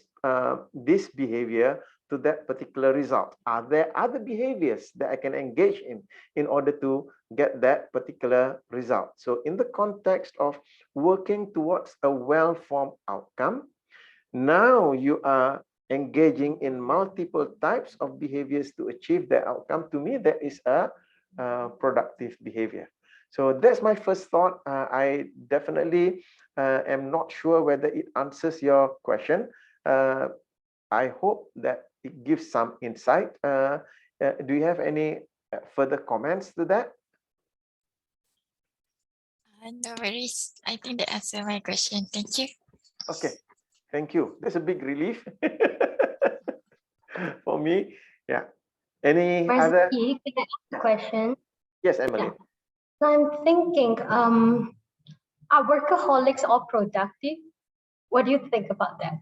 behavior to that particular result? Are there other behaviors that I can engage in order to get that particular result? So in the context of working towards a well-formed outcome, now you are engaging in multiple types of behaviors to achieve that outcome. To me, that is a productive behavior. So that's my first thought. I definitely am not sure whether it answers your question. I hope that it gives some insight. Do you have any further comments to that? No worries. I think that answered my question. Thank you. Okay, thank you. That's a big relief for me. Yeah. Any other? Can I ask a question? Yes, Emily. Yeah. So I'm thinking, are workaholics all productive? What do you think about that?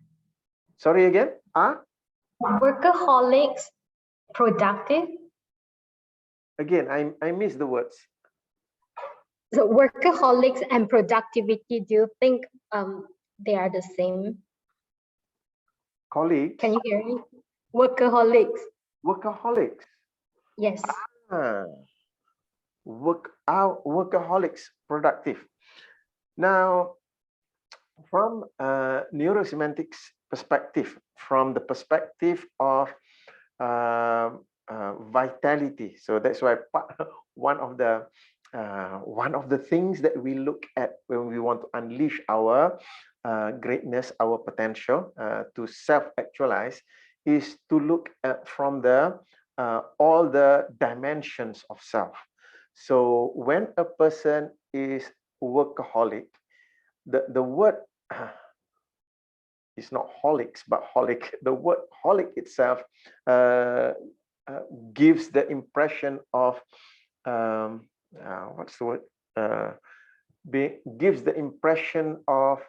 Sorry again? Are workaholics productive? Again, I missed the words. So workaholics and productivity, do you think they are the same? Colleagues? Can you hear me? Workaholics. Workaholics. Yes. Workaholics, productive. Now, from neurosemantics perspective, from the perspective of vitality, so that's why one of the things that we look at when we want to unleash our greatness, our potential to self-actualize, is to look at from the all the dimensions of self. So when a person is workaholic, the word is not holics but holic. The word holic itself gives the impression of what's the word? Gives the impression of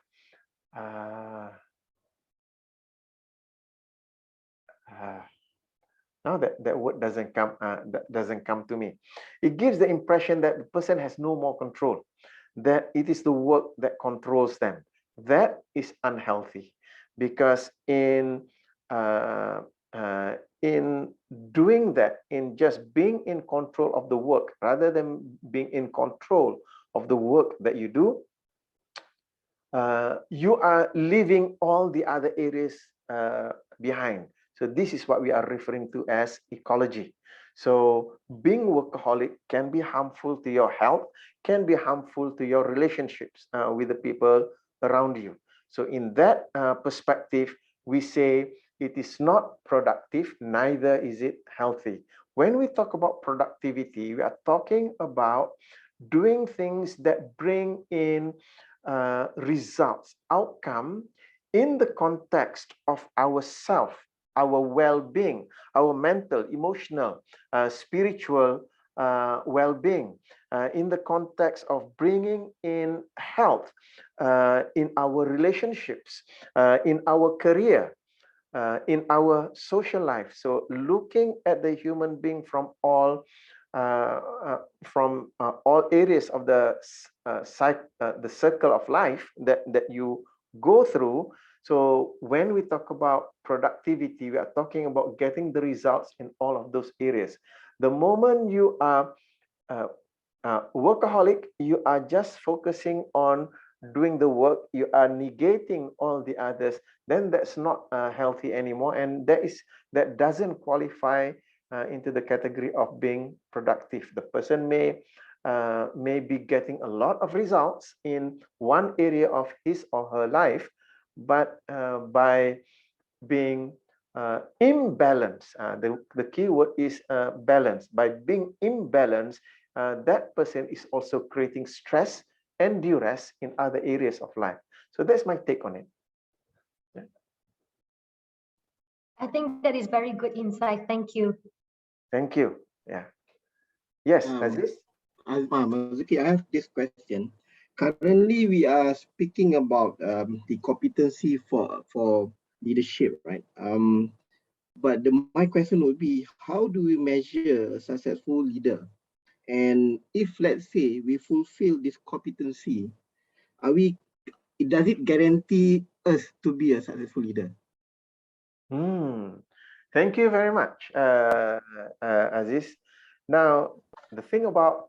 now that word doesn't come to me. It gives the impression that the person has no more control, that it is the work that controls them. That is unhealthy, because in doing that, in just being in control of the work rather than being in control of the work that you do, you are leaving all the other areas behind. So this is what we are referring to as ecology. So being workaholic can be harmful to your health, can be harmful to your relationships with the people around you. So in that perspective, we say it is not productive, neither is it healthy. When we talk about productivity, we are talking about doing things that bring in results, outcome in the context of ourself, our well-being, our mental, emotional, spiritual well-being, in the context of bringing in health in our relationships, in our career, in our social life. So looking at the human being from all areas of the circle of life that you go through. So when we talk about productivity, we are talking about getting the results in all of those areas. The moment you are workaholic, you are just focusing on doing the work, you are negating all the others, then that's not healthy anymore, and that doesn't qualify into the category of being productive. The person may be getting a lot of results in one area of his or her life, but by being imbalanced, the key word is balance. By being imbalanced, that person is also creating stress and duress in other areas of life. So that's my take on it. Yeah. I think that is very good insight. Thank you. Thank you. Yeah. Yes, Aziz. Mazuki, I have this question. Currently, we are speaking about the competency for leadership, right? But my question would be, how do we measure a successful leader? And if, let's say, we fulfill this competency, does it guarantee us to be a successful leader? Thank you very much, Aziz. Now, the thing about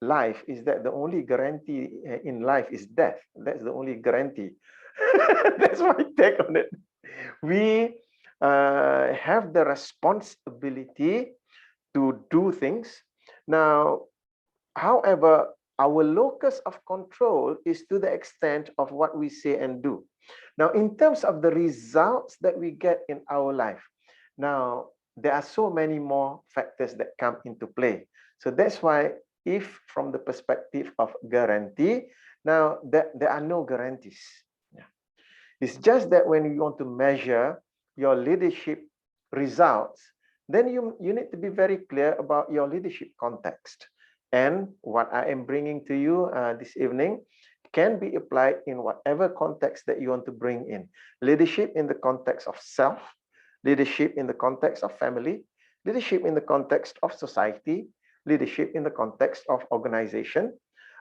life is that the only guarantee in life is death. That's the only guarantee. That's my take on it. We have the responsibility to do things. Now, however, our locus of control is to the extent of what we say and do. Now, in terms of the results that we get in our life, now there are so many more factors that come into play. So that's why, if from the perspective of guarantee, now there are no guarantees. Yeah. It's just that when you want to measure your leadership results, then you need to be very clear about your leadership context. And what I am bringing to you this evening can be applied in whatever context that you want to bring in. Leadership in the context of self, leadership in the context of family, leadership in the context of society, leadership in the context of organization,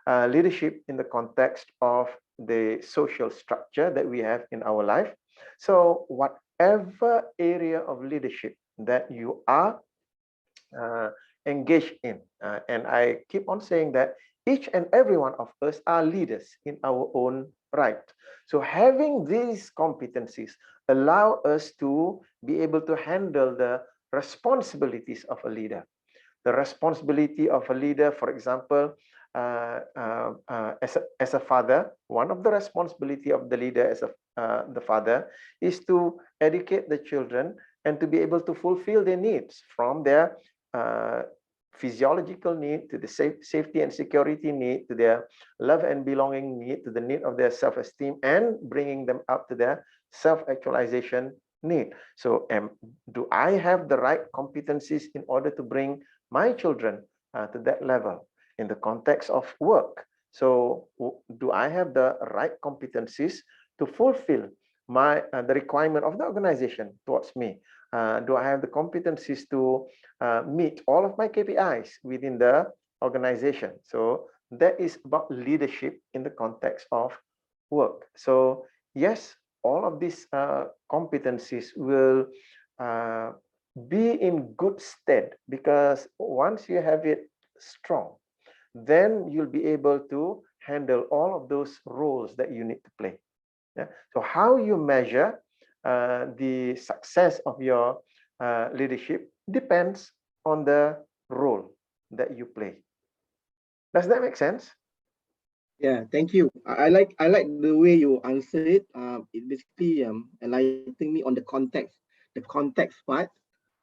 leadership in the context of the social structure that we have in our life. So whatever area of leadership that you are engaged in, and I keep on saying that each and every one of us are leaders in our own right. So having these competencies allow us to be able to handle the responsibilities of a leader. The responsibility of a leader, for example, as a father, one of the responsibility of the leader as the father is to educate the children and to be able to fulfill their needs, from their physiological need to the safety and security need, to their love and belonging need, to the need of their self-esteem, and bringing them up to their self-actualization need. So do I have the right competencies in order to bring my children to that level in the context of work? So do I have the right competencies to fulfill the requirement of the organization towards me? Do I have the competencies to meet all of my KPIs within the organization? So that is about leadership in the context of work. So yes, all of these competencies will be in good stead, because once you have it strong, then you'll be able to handle all of those roles that you need to play. Yeah. So how you measure the success of your leadership depends on the role that you play. Does that make sense? Yeah, thank you. I like the way you answer it. It basically enlightened me on the context part.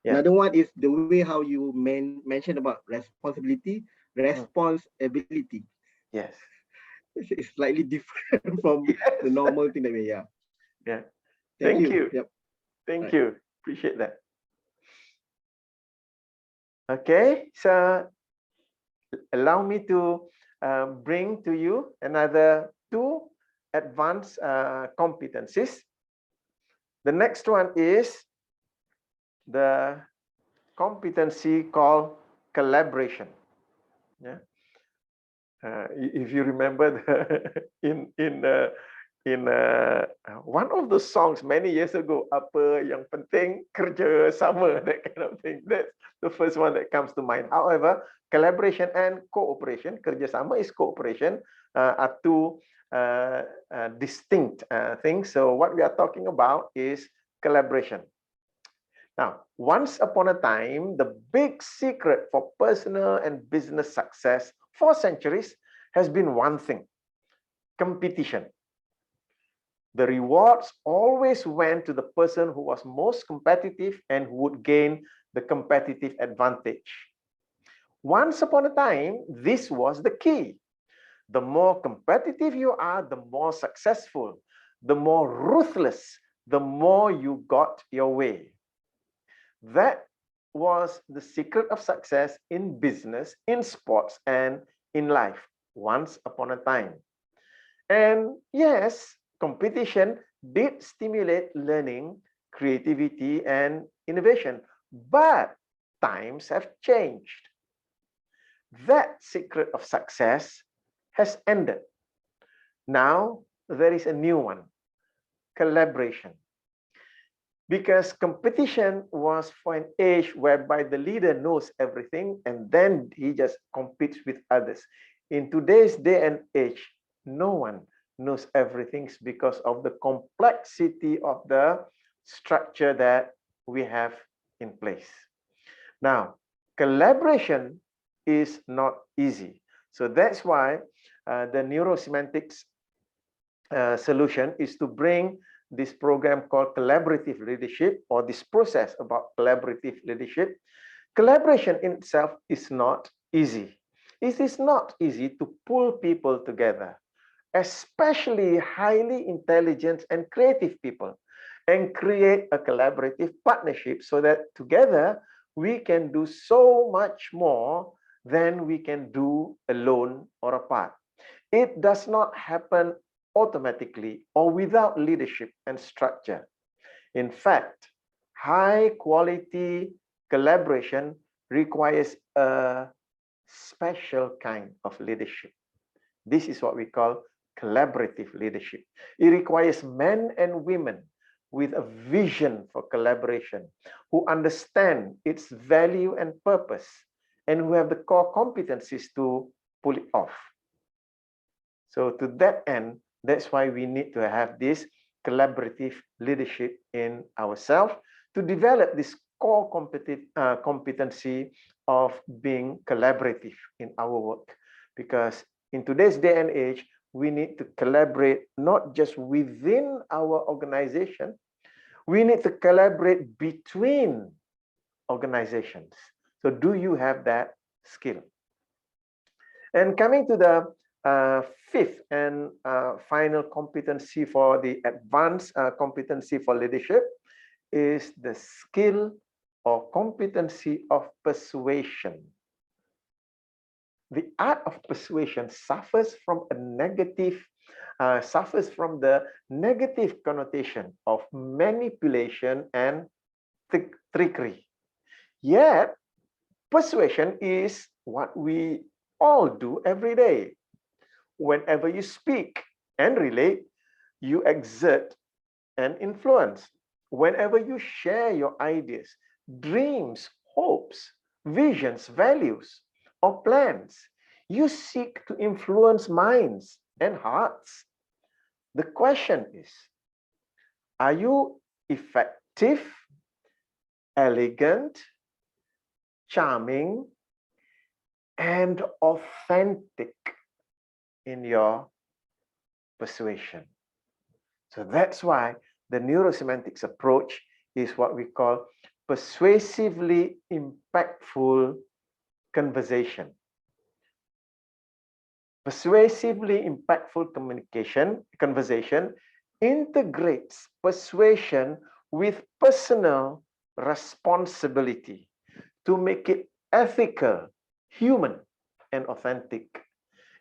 Yeah. Another one is the way how you mentioned about responsibility, responsibility. Yes. It's slightly different from Yes. the normal thing that we Yeah. Thank Thank you. Yep. Thank Right. you. Appreciate that. Okay, so allow me to bring to you another two advanced competencies. The next one is the competency called collaboration. Yeah. If you remember in one of the songs many years ago, apa yang penting kerja sama, that kind of thing. That's the first one that comes to mind. However, collaboration and cooperation, kerjasama is cooperation, are two distinct things. So what we are talking about is collaboration. Now, once upon a time, the big secret for personal and business success for centuries has been one thing: competition. The rewards always went to the person who was most competitive and who would gain the competitive advantage. Once upon a time, this was the key. The more competitive you are, the more successful, the more ruthless, the more you got your way. That was the secret of success in business, in sports, and in life, once upon a time. And yes, competition did stimulate learning, creativity, and innovation, but times have changed. That secret of success has ended. Now there is a new one: collaboration. Because competition was for an age whereby the leader knows everything and then he just competes with others. In today's day and age, no one knows everything because of the complexity of the structure that we have in place. Now, collaboration is not easy. So that's why the neurosemantics solution is to bring this program called collaborative leadership, or this process about collaborative leadership. Collaboration in itself is not easy. It is not easy to pull people together, especially highly intelligent and creative people, and create a collaborative partnership so that together we can do so much more than we can do alone or apart. It does not happen automatically or without leadership and structure. In fact, high quality collaboration requires a special kind of leadership. This is what we call collaborative leadership. It requires men and women with a vision for collaboration, who understand its value and purpose, and who have the core competencies to pull it off. So to that end, that's why we need to have this collaborative leadership in ourselves to develop this core competency of being collaborative in our work. Because in today's day and age, we need to collaborate not just within our organization, we need to collaborate between organizations. So do you have that skill? And coming to the fifth and final competency for the advanced competency for leadership is the skill or competency of persuasion. The art of persuasion suffers from the negative connotation of manipulation and trickery. Yet, persuasion is what we all do every day. Whenever you speak and relate, you exert an influence. Whenever you share your ideas, dreams, hopes, visions, values, or plans, you seek to influence minds and hearts. The question is, are you effective, elegant, charming, and authentic in your persuasion. So that's why the neurosemantics approach is what we call persuasively impactful conversation. Persuasively impactful conversation integrates persuasion with personal responsibility to make it ethical, human, and authentic.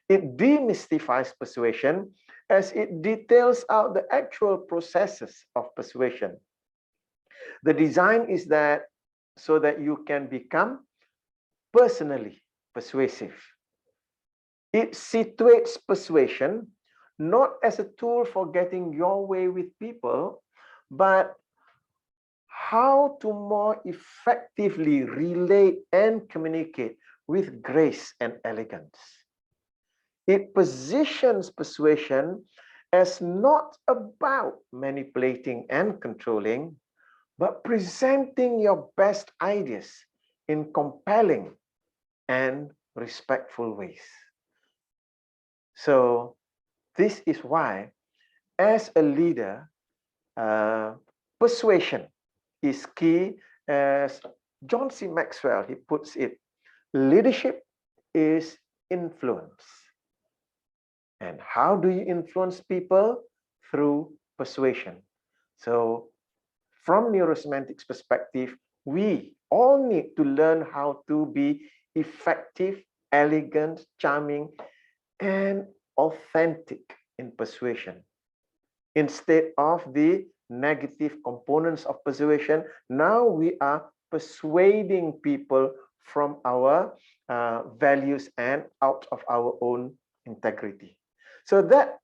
It demystifies persuasion as it details out the actual processes of persuasion. The design is that so that you can become personally persuasive. It situates persuasion not as a tool for getting your way with people, but how to more effectively relate and communicate with grace and elegance. It positions persuasion as not about manipulating and controlling, but presenting your best ideas in compelling and respectful ways. So this is why, as a leader, persuasion is key. As John C. Maxwell, he puts it, leadership is influence. And how do you influence people? Through persuasion. So from neurosemantics perspective, we all need to learn how to be effective, elegant, charming, and authentic in persuasion. Instead of the negative components of persuasion, now we are persuading people from our values and out of our own integrity. So that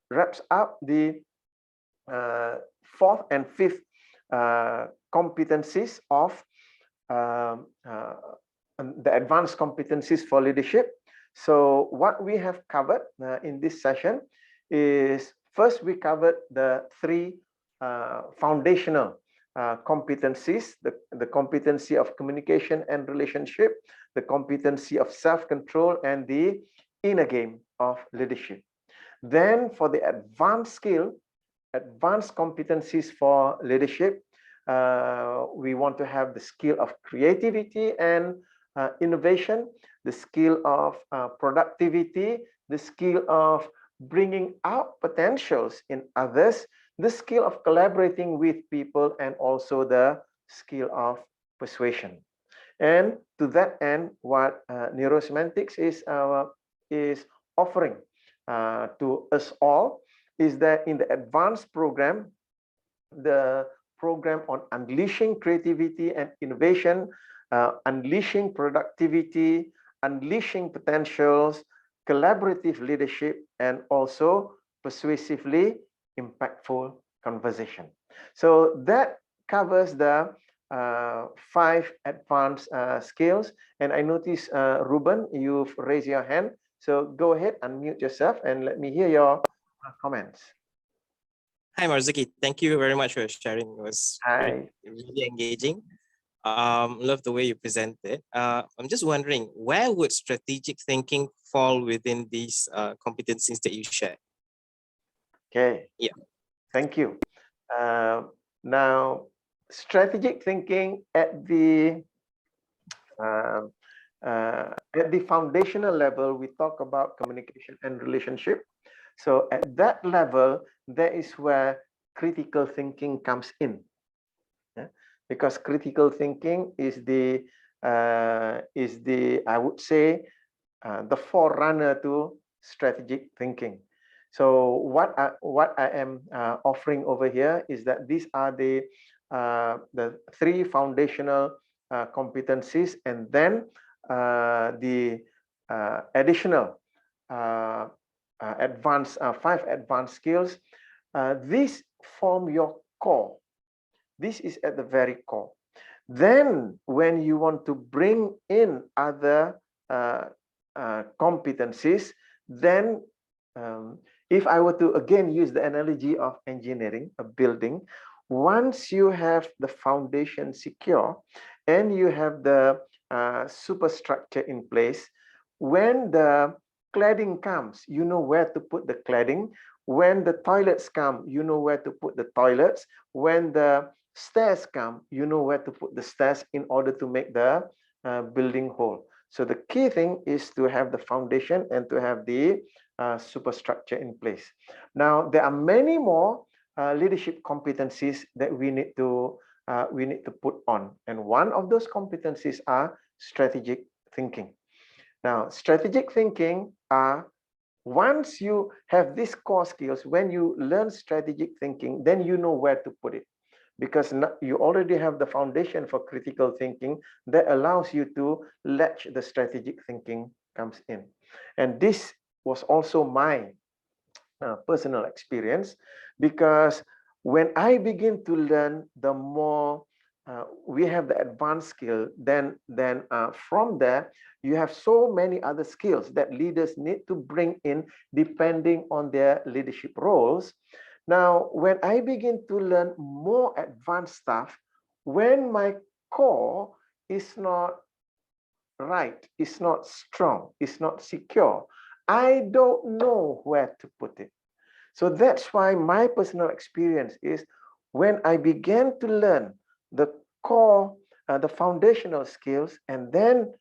wraps up the fourth and fifth competencies of the advanced competencies for leadership. So what we have covered in this session is, first we covered the three foundational competencies, the competency of communication and relationship, the competency of self-control, and the inner game of leadership. Then for the advanced competencies for leadership, we want to have the skill of creativity and innovation, the skill of productivity, the skill of bringing out potentials in others, the skill of collaborating with people, and also the skill of persuasion. And to that end, what neurosemantics is offering to us all is that in the advanced program, the program on unleashing creativity and innovation, unleashing productivity, unleashing potentials, collaborative leadership, and also persuasively impactful conversation. So that covers the 5 advanced skills. And I notice, Ruben, you've raised your hand. So go ahead, unmute yourself, and let me hear your comments. Hi, Marzuki. Thank you very much for sharing. It was really engaging. Love the way you presented. I'm just wondering, where would strategic thinking fall within these competencies that you shared? Okay. Yeah. Thank you. Now, strategic thinking at the foundational level, we talk about communication and relationship. So at that level, that is where critical thinking comes in. Because critical thinking is the I would say the forerunner to strategic thinking. So what I am offering over here is that these are the 3 foundational competencies, and then the additional advanced 5 advanced skills. These form your core. This is at the very core. Then when you want to bring in other competencies, then if I were to again use the analogy of engineering, a building, once you have the foundation secure and you have the superstructure in place. When the cladding comes, you know where to put the cladding. When the toilets come, you know where to put the toilets. When the stairs come, you know where to put the stairs in order to make the building whole. So the key thing is to have the foundation and to have the superstructure in place. Now, there are many more leadership competencies that we need to put on, and one of those competencies are strategic thinking. Now, strategic thinking are, once you have these core skills, when you learn strategic thinking, then you know where to put it, because you already have the foundation for critical thinking that allows you to latch the strategic thinking comes in. And this was also my personal experience, because when I begin to learn, the more we have the advanced skill, then from there you have so many other skills that leaders need to bring in depending on their leadership roles. Now, when I begin to learn more advanced stuff, when my core is not right, it's not strong, it's not secure, I don't know where to put it. So that's why my personal experience is, when I began to learn the core, the foundational skills, and then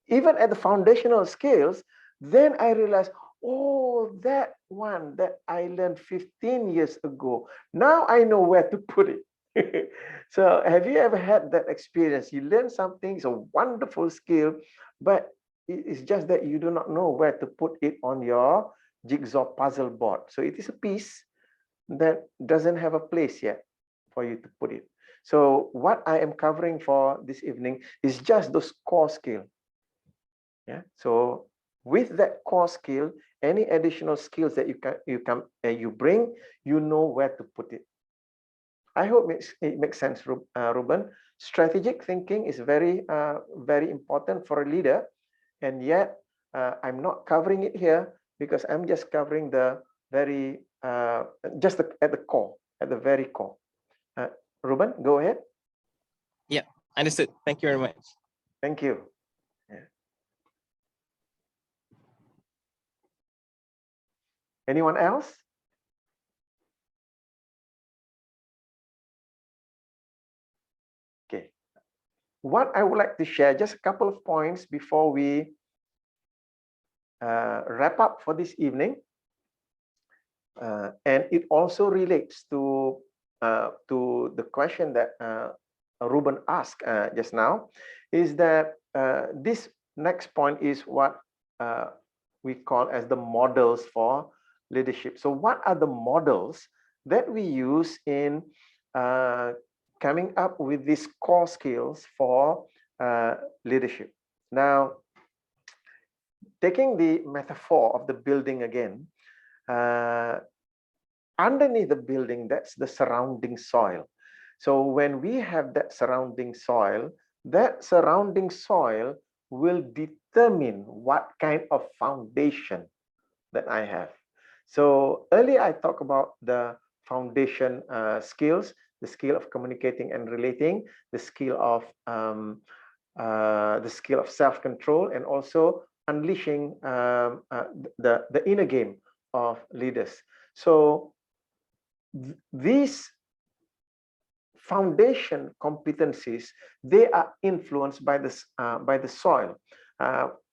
even at the foundational skills, then I realized, oh, that one that I learned 15 years ago, now I know where to put it. So have you ever had that experience? You learn something, it's a wonderful skill, but it's just that you do not know where to put it on your jigsaw puzzle board. So it is a piece that doesn't have a place yet for you to put it. So what I am covering for this evening is just those core skills. Yeah. So with that core skill, any additional skills that you bring, you know where to put it. I hope it makes sense, Ruben. Strategic thinking is very important for a leader, and yet I'm not covering it here because I'm just covering the very just at the core, at the very core. Ruben, go ahead. Yeah, understood. Thank you very much. Thank you. Yeah. Anyone else? Okay. What I would like to share, just a couple of points before we wrap up for this evening. And it also relates to the question that Ruben asked just now, is that this next point is what we call as the models for leadership. So what are the models that we use in coming up with these core skills for leadership? Now, taking the metaphor of the building again, underneath the building, that's the surrounding soil. So when we have that surrounding soil will determine what kind of foundation that I have. So earlier I talked about the foundation skills, the skill of communicating and relating, the skill of self-control, and also unleashing the inner game of leaders. So these foundation competencies, they are influenced by the soil.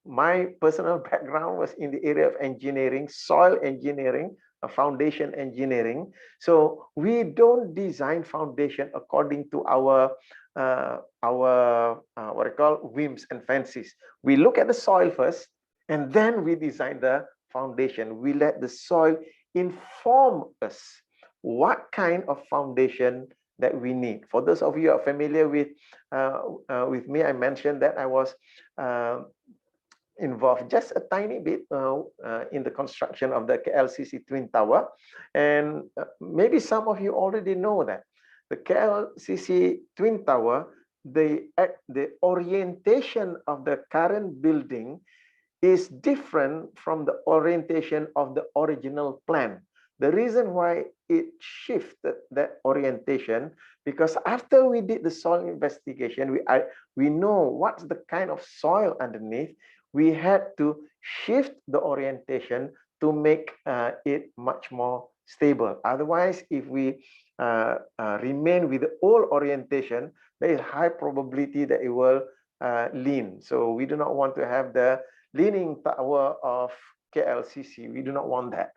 My personal background was in the area of engineering, soil engineering, foundation engineering. So we don't design foundation according to our what I call whims and fancies. We look at the soil first, and then we design the foundation. We let the soil inform us what kind of foundation that we need. For those of you who are familiar with me, I mentioned that I was involved just a tiny bit in the construction of the KLCC Twin Tower. And maybe some of you already know that the KLCC Twin Tower, the orientation of the current building is different from the orientation of the original plan. The reason why it shifted that orientation, because after we did the soil investigation, we know what's the kind of soil underneath. We had to shift the orientation to make it much more stable. Otherwise, if we remain with the old orientation, there is high probability that it will lean. So we do not want to have the leaning tower of KLCC. We do not want that.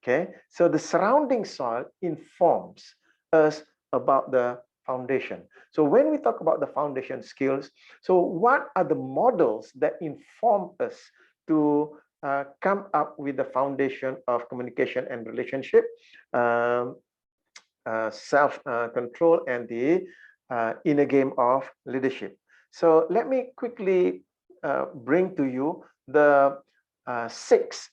Okay, so the surrounding soil informs us about the foundation. So when we talk about the foundation skills, so what are the models that inform us to come up with the foundation of communication and relationship, self-control, and the inner game of leadership? So let me quickly bring to you the 6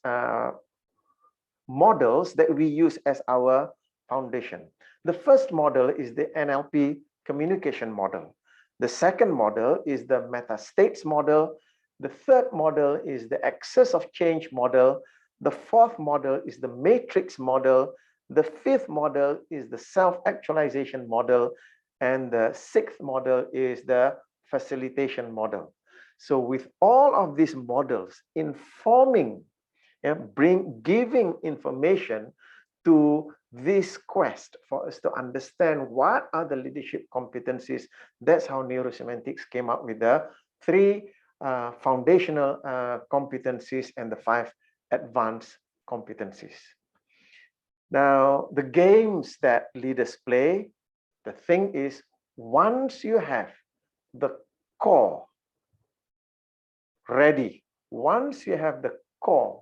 models that we use as our foundation. The first model is the Nlp Communication Model. The second model is the Meta-States Model. The third model is the Axis of Change Model. The fourth model is the Matrix Model. The fifth model is the Self-Actualization Model. And the sixth model is the Facilitation Model. So with all of these models informing, giving information to this quest for us to understand what are the leadership competencies. That's how neurosemantics came up with the 3 foundational competencies and the 5 advanced competencies. Now, the games that leaders play, the thing is, once you have the core ready, once you have the core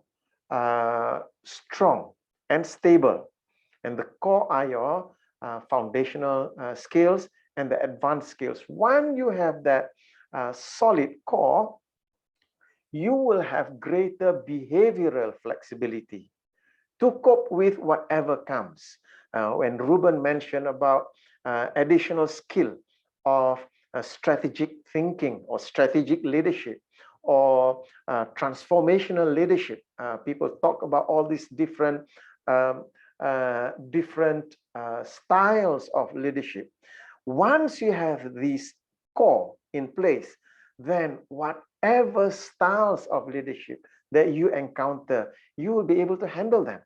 strong and stable, and the core are your foundational skills and the advanced skills. When you have that solid core, you will have greater behavioral flexibility to cope with whatever comes. When Ruben mentioned about additional skill of strategic thinking or strategic leadership, or transformational leadership. People talk about all these different styles of leadership. Once you have this core in place, then whatever styles of leadership that you encounter, you will be able to handle them.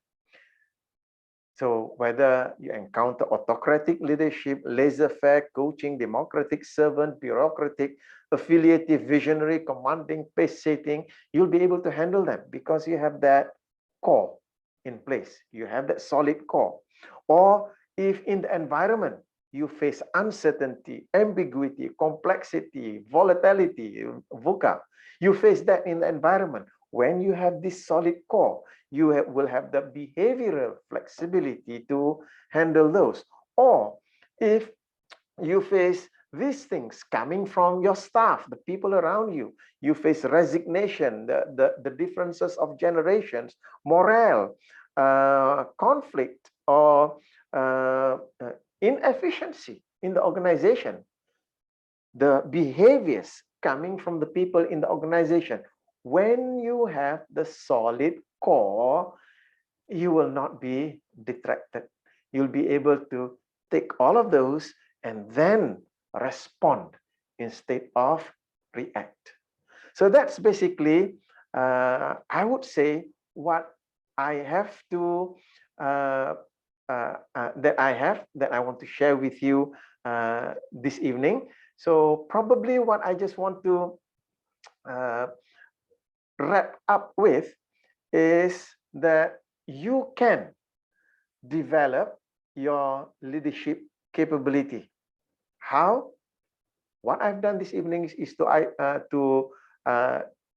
So whether you encounter autocratic leadership, laissez-faire, coaching, democratic servant, bureaucratic, affiliative, visionary, commanding, pace-setting, you'll be able to handle them because you have that core in place. You have that solid core. Or if in the environment, you face uncertainty, ambiguity, complexity, volatility, VUCA, you face that in the environment. When you have this solid core, you will have the behavioral flexibility to handle those. Or if you face these things coming from your staff, the people around you, you face resignation, the differences of generations, morale, conflict, or inefficiency in the organization, the behaviors coming from the people in the organization. When you have the solid core, you will not be detracted. You'll be able to take all of those and then respond instead of react. So that's basically, I would say, what I have to, that I want to share with you this evening. So probably what I just want to wrap up with is that you can develop your leadership capability. How? What I've done this evening is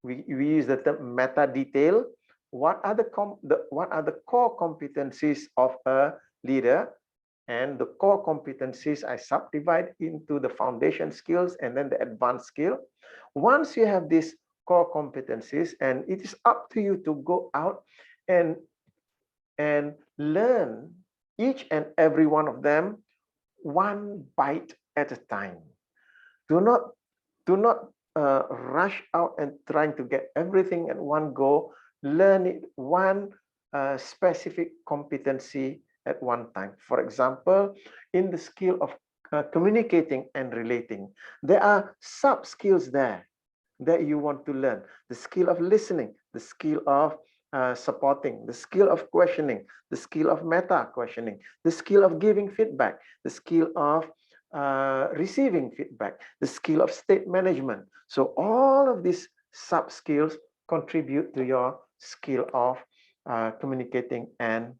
we use the term meta detail. What are the core competencies of a leader? And the core competencies I subdivide into the foundation skills and then the advanced skill. Once you have these core competencies, and it is up to you to go out and learn each and every one of them one bite at a time. Do not rush out and trying to get everything at one go. Learn it one a specific competency at one time. For example, in the skill of communicating and relating, there are sub-skills there that you want to learn. The skill of listening, the skill of supporting, the skill of questioning, the skill of meta questioning, the skill of giving feedback, the skill of receiving feedback, the skill of state management. So all of these sub-skills contribute to your skill of communicating and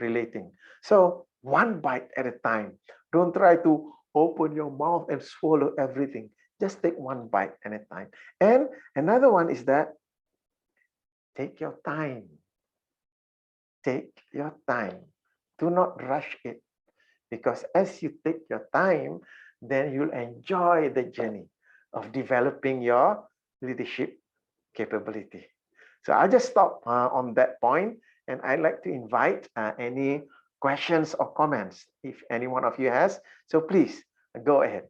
relating. So one bite at a time. Don't try to open your mouth and swallow everything. Just take one bite at a time. And another one is that take your time. Take your time. Do not rush it. Because as you take your time, then you'll enjoy the journey of developing your leadership capability. So I'll just stop on that point, and I'd like to invite any questions or comments if any one of you has. So please go ahead.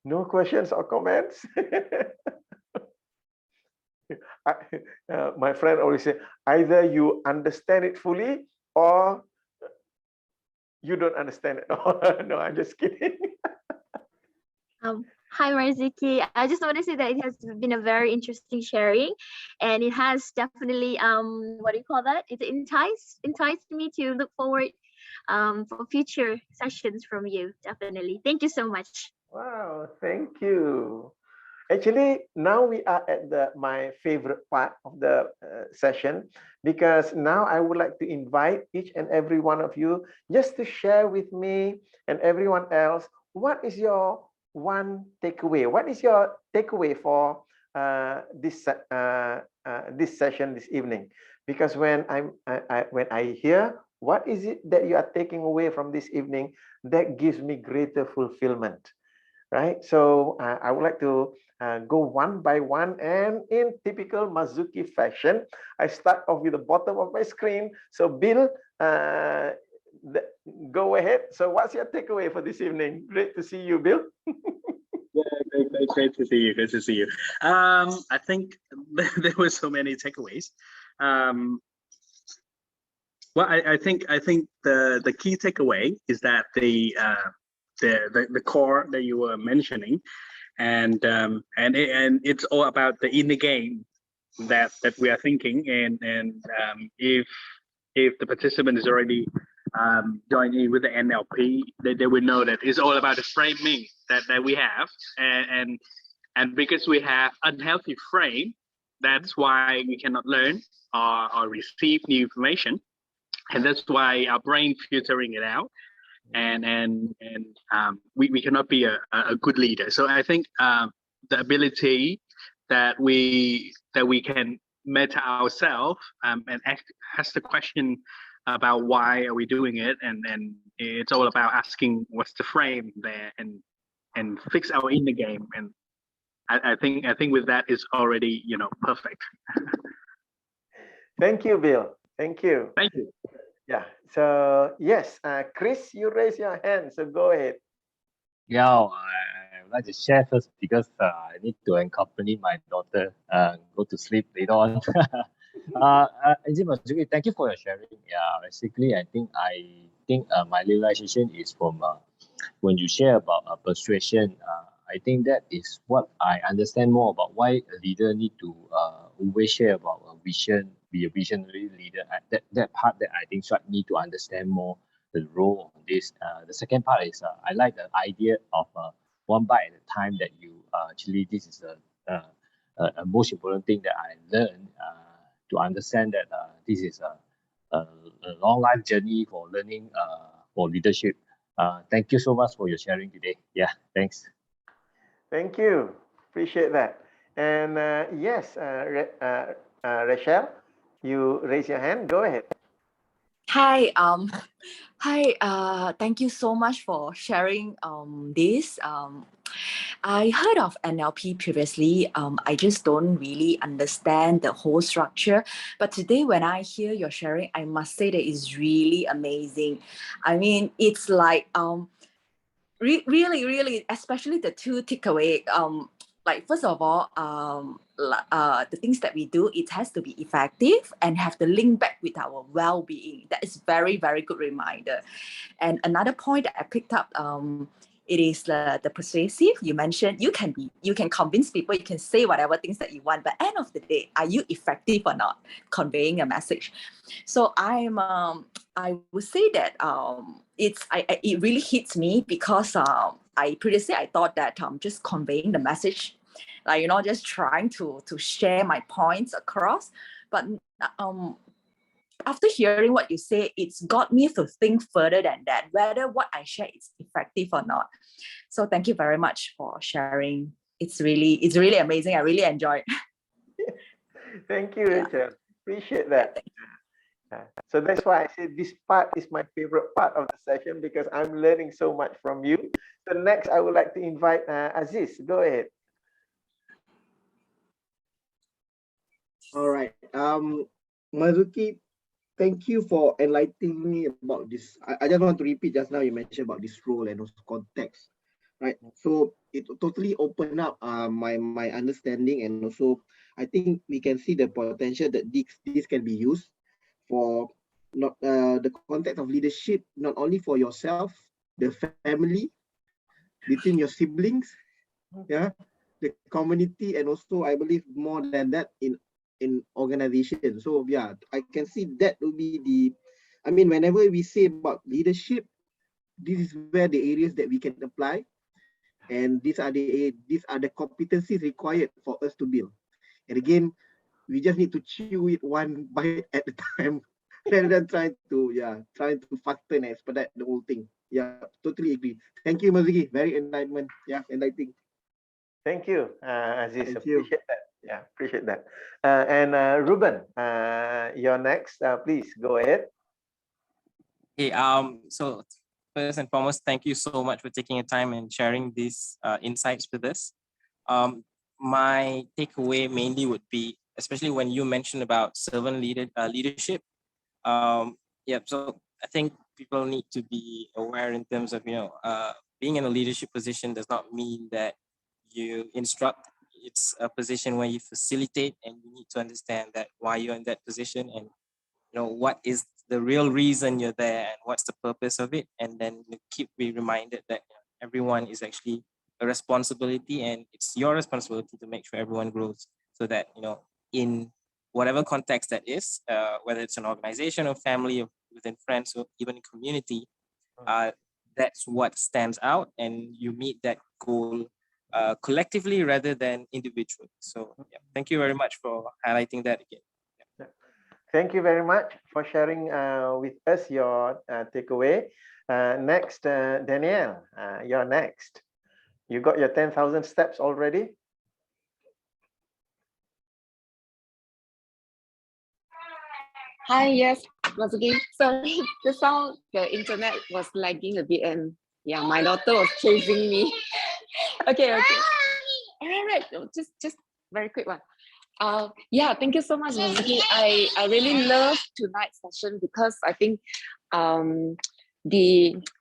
No questions or comments? My friend always say, either you understand it fully or you don't understand it. No, I'm just kidding. Hi, Marzuki. I just want to say that it has been a very interesting sharing, and it has definitely what do you call that? It enticed me to look forward for future sessions from you. Definitely. Thank you so much. Wow, thank you. Actually, now we are at my favorite part of the session, because now I would like to invite each and every one of you just to share with me and everyone else, what is your one takeaway? What is your takeaway for this session this evening? Because when I hear what is it that you are taking away from this evening, that gives me greater fulfillment. Right, so I would like to go one by one, and in typical Marzuki fashion, I start off with the bottom of my screen. So Bill, go ahead. So what's your takeaway for this evening? Great to see you, Bill. Yeah, great to see you. Good to see you. I think there were so many takeaways. Well, I think the key takeaway is that the core that you were mentioning, and it's all about the inner game that we are thinking, and if the participant is already joining in with the NLP, they will know that it's all about the framing that we have, and because we have unhealthy frame, that's why we cannot learn or receive new information, and that's why our brain filtering it out. And we cannot be a good leader. So I think the ability that we can meta ourselves and ask the question about why are we doing it, and it's all about asking what's the frame there, and fix our inner game. And I think with that is already perfect. Thank you, Bill. Thank you. Thank you. Yeah. So yes, Chris, you raise your hand. So go ahead. Yeah, I would like to share first because I need to accompany my daughter go to sleep later on. Thank you for your sharing. Yeah, basically, I think my realization is from when you share about persuasion. I think that is what I understand more about why a leader need to always share about a vision, be a visionary leader. That part that I think should need to understand more the role of this. The second part is I like the idea of one bite at a time, that you actually this is a most important thing that I learned to understand that this is a long life journey for learning for leadership. Thank you so much for your sharing today. Yeah, thanks. Thank you. Appreciate that. And yes, Rachel, you raise your hand. Go ahead. Hi. Hi. Thank you so much for sharing this. I heard of NLP previously. I just don't really understand the whole structure. But today, when I hear your sharing, I must say that it's really amazing. I mean, it's like really, really, especially the two takeaway. Like first of all, the things that we do, it has to be effective and have to link back with our well-being. That is very, very good reminder. And another point that I picked up, it is the persuasive. You mentioned you can convince people, you can say whatever things that you want, but end of the day, are you effective or not conveying a message? So I would say that it really hits me because I previously I thought that just conveying the message, like just trying to share my points across, but after hearing what you say, it's got me to think further than that, whether what I share is effective or not. So thank you very much for sharing. It's really amazing. I really enjoy it. Thank you, Rachel. Appreciate that. So that's why I say this part is my favorite part of the session, because I'm learning so much from you. So next, I would like to invite Aziz. Go ahead. All right. Marzuki, thank you for enlightening me about this. I just want to repeat just now you mentioned about this role and also context, right? So it totally opened up my understanding, and also I think we can see the potential that this can be used for not the context of leadership, not only for yourself, the family, between your siblings, yeah, the community, and also I believe more than that in organization. So yeah, I can see that will be I mean, whenever we say about leadership, this is where the areas that we can apply, and these are the competencies required for us to build. And again, we just need to chew it one bite at a time rather than trying to factor and expedite the whole thing. Yeah, totally agree. Thank you, Marzuki. Very enlightenment. Yeah, enlightening. Thank you, Aziz. Thank you. Appreciate that. Yeah, appreciate that. And Ruben, you're next. Please go ahead. Okay, so first and foremost, thank you so much for taking your time and sharing these insights with us. My takeaway mainly would be, especially when you mentioned about servant leadership. Yeah, so I think people need to be aware in terms of, being in a leadership position does not mean that you instruct. It's a position where you facilitate, and you need to understand that why you're in that position, and what is the real reason you're there, and what's the purpose of it. And then keep be reminded that everyone is actually a responsibility, and it's your responsibility to make sure everyone grows, so that in whatever context that is, whether it's an organization or family or within friends or even community, that's what stands out, and you meet that goal collectively rather than individually. So yeah, thank you very much for highlighting that again. Thank you very much for sharing with us your takeaway. Next, Danielle, you're next. You got your 10,000 steps already? Hi, yes, once again. Sorry, the internet was lagging a bit, and yeah, my daughter was chasing me. Okay. All right, just very quick one. Yeah, thank you so much, Mazuki. I really love tonight's session because I think I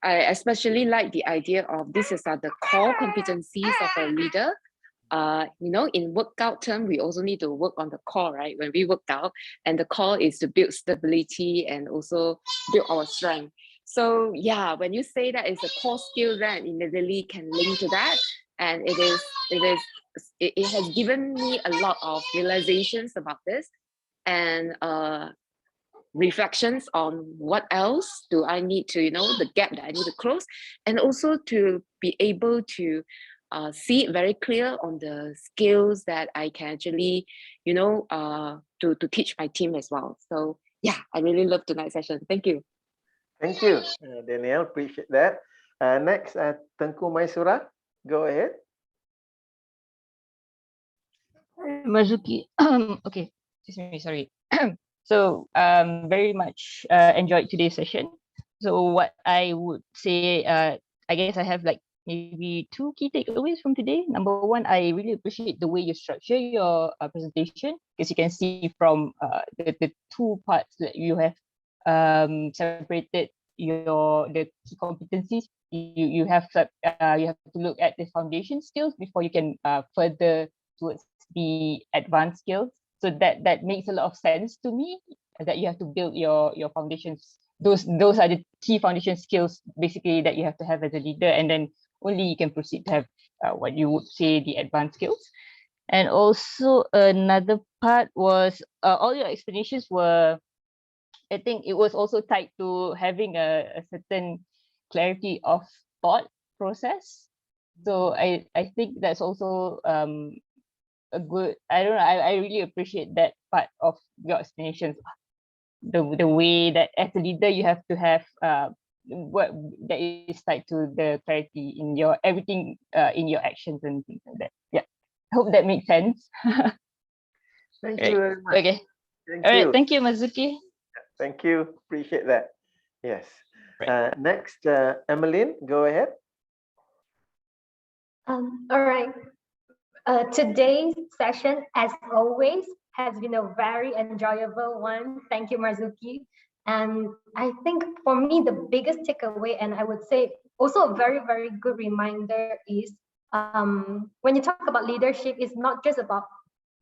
especially like the idea of this is the core competencies of a leader. In workout term, we also need to work on the core, right? When we work out, and the core is to build stability and also build our strength. So yeah, when you say that it's a core skill, then immediately can link to that, and it has given me a lot of realizations about this, and reflections on what else do I need to, the gap that I need to close, and also to be able to see it very clear on the skills that I can actually, to teach my team as well. So yeah, I really love tonight's session. Thank you. Thank you, Danielle. Appreciate that. Next, Tengku Maisura, go ahead. Marzuki, okay, excuse me, sorry. So very much enjoyed today's session. So what I would say, I guess I have like maybe two key takeaways from today. Number one, I really appreciate the way you structure your presentation, because you can see from the two parts that you have separated the key competencies. You have to look at the foundation skills before you can further towards the advanced skills. So that makes a lot of sense to me, that you have to build your foundations. Those are the key foundation skills basically that you have to have as a leader, and then only you can proceed to have what you would say the advanced skills. And also another part was all your explanations were, I think it was also tied to having a certain clarity of thought process. So I think that's also a good, I don't know, I really appreciate that part of your explanations. The way that as a leader you have to have what that is tied to the clarity in your everything in your actions and things like that. Yeah, I hope that makes sense. Thank you very much. Okay. Thank All right. you. Thank you, Mazuki. Thank you. Appreciate that. Yes. Right. Next, Emmeline, go ahead. All right. Today's session, as always, has been a very enjoyable one. Thank you, Marzuki. And I think for me, the biggest takeaway, and I would say also a very, very good reminder, is when you talk about leadership, it's not just about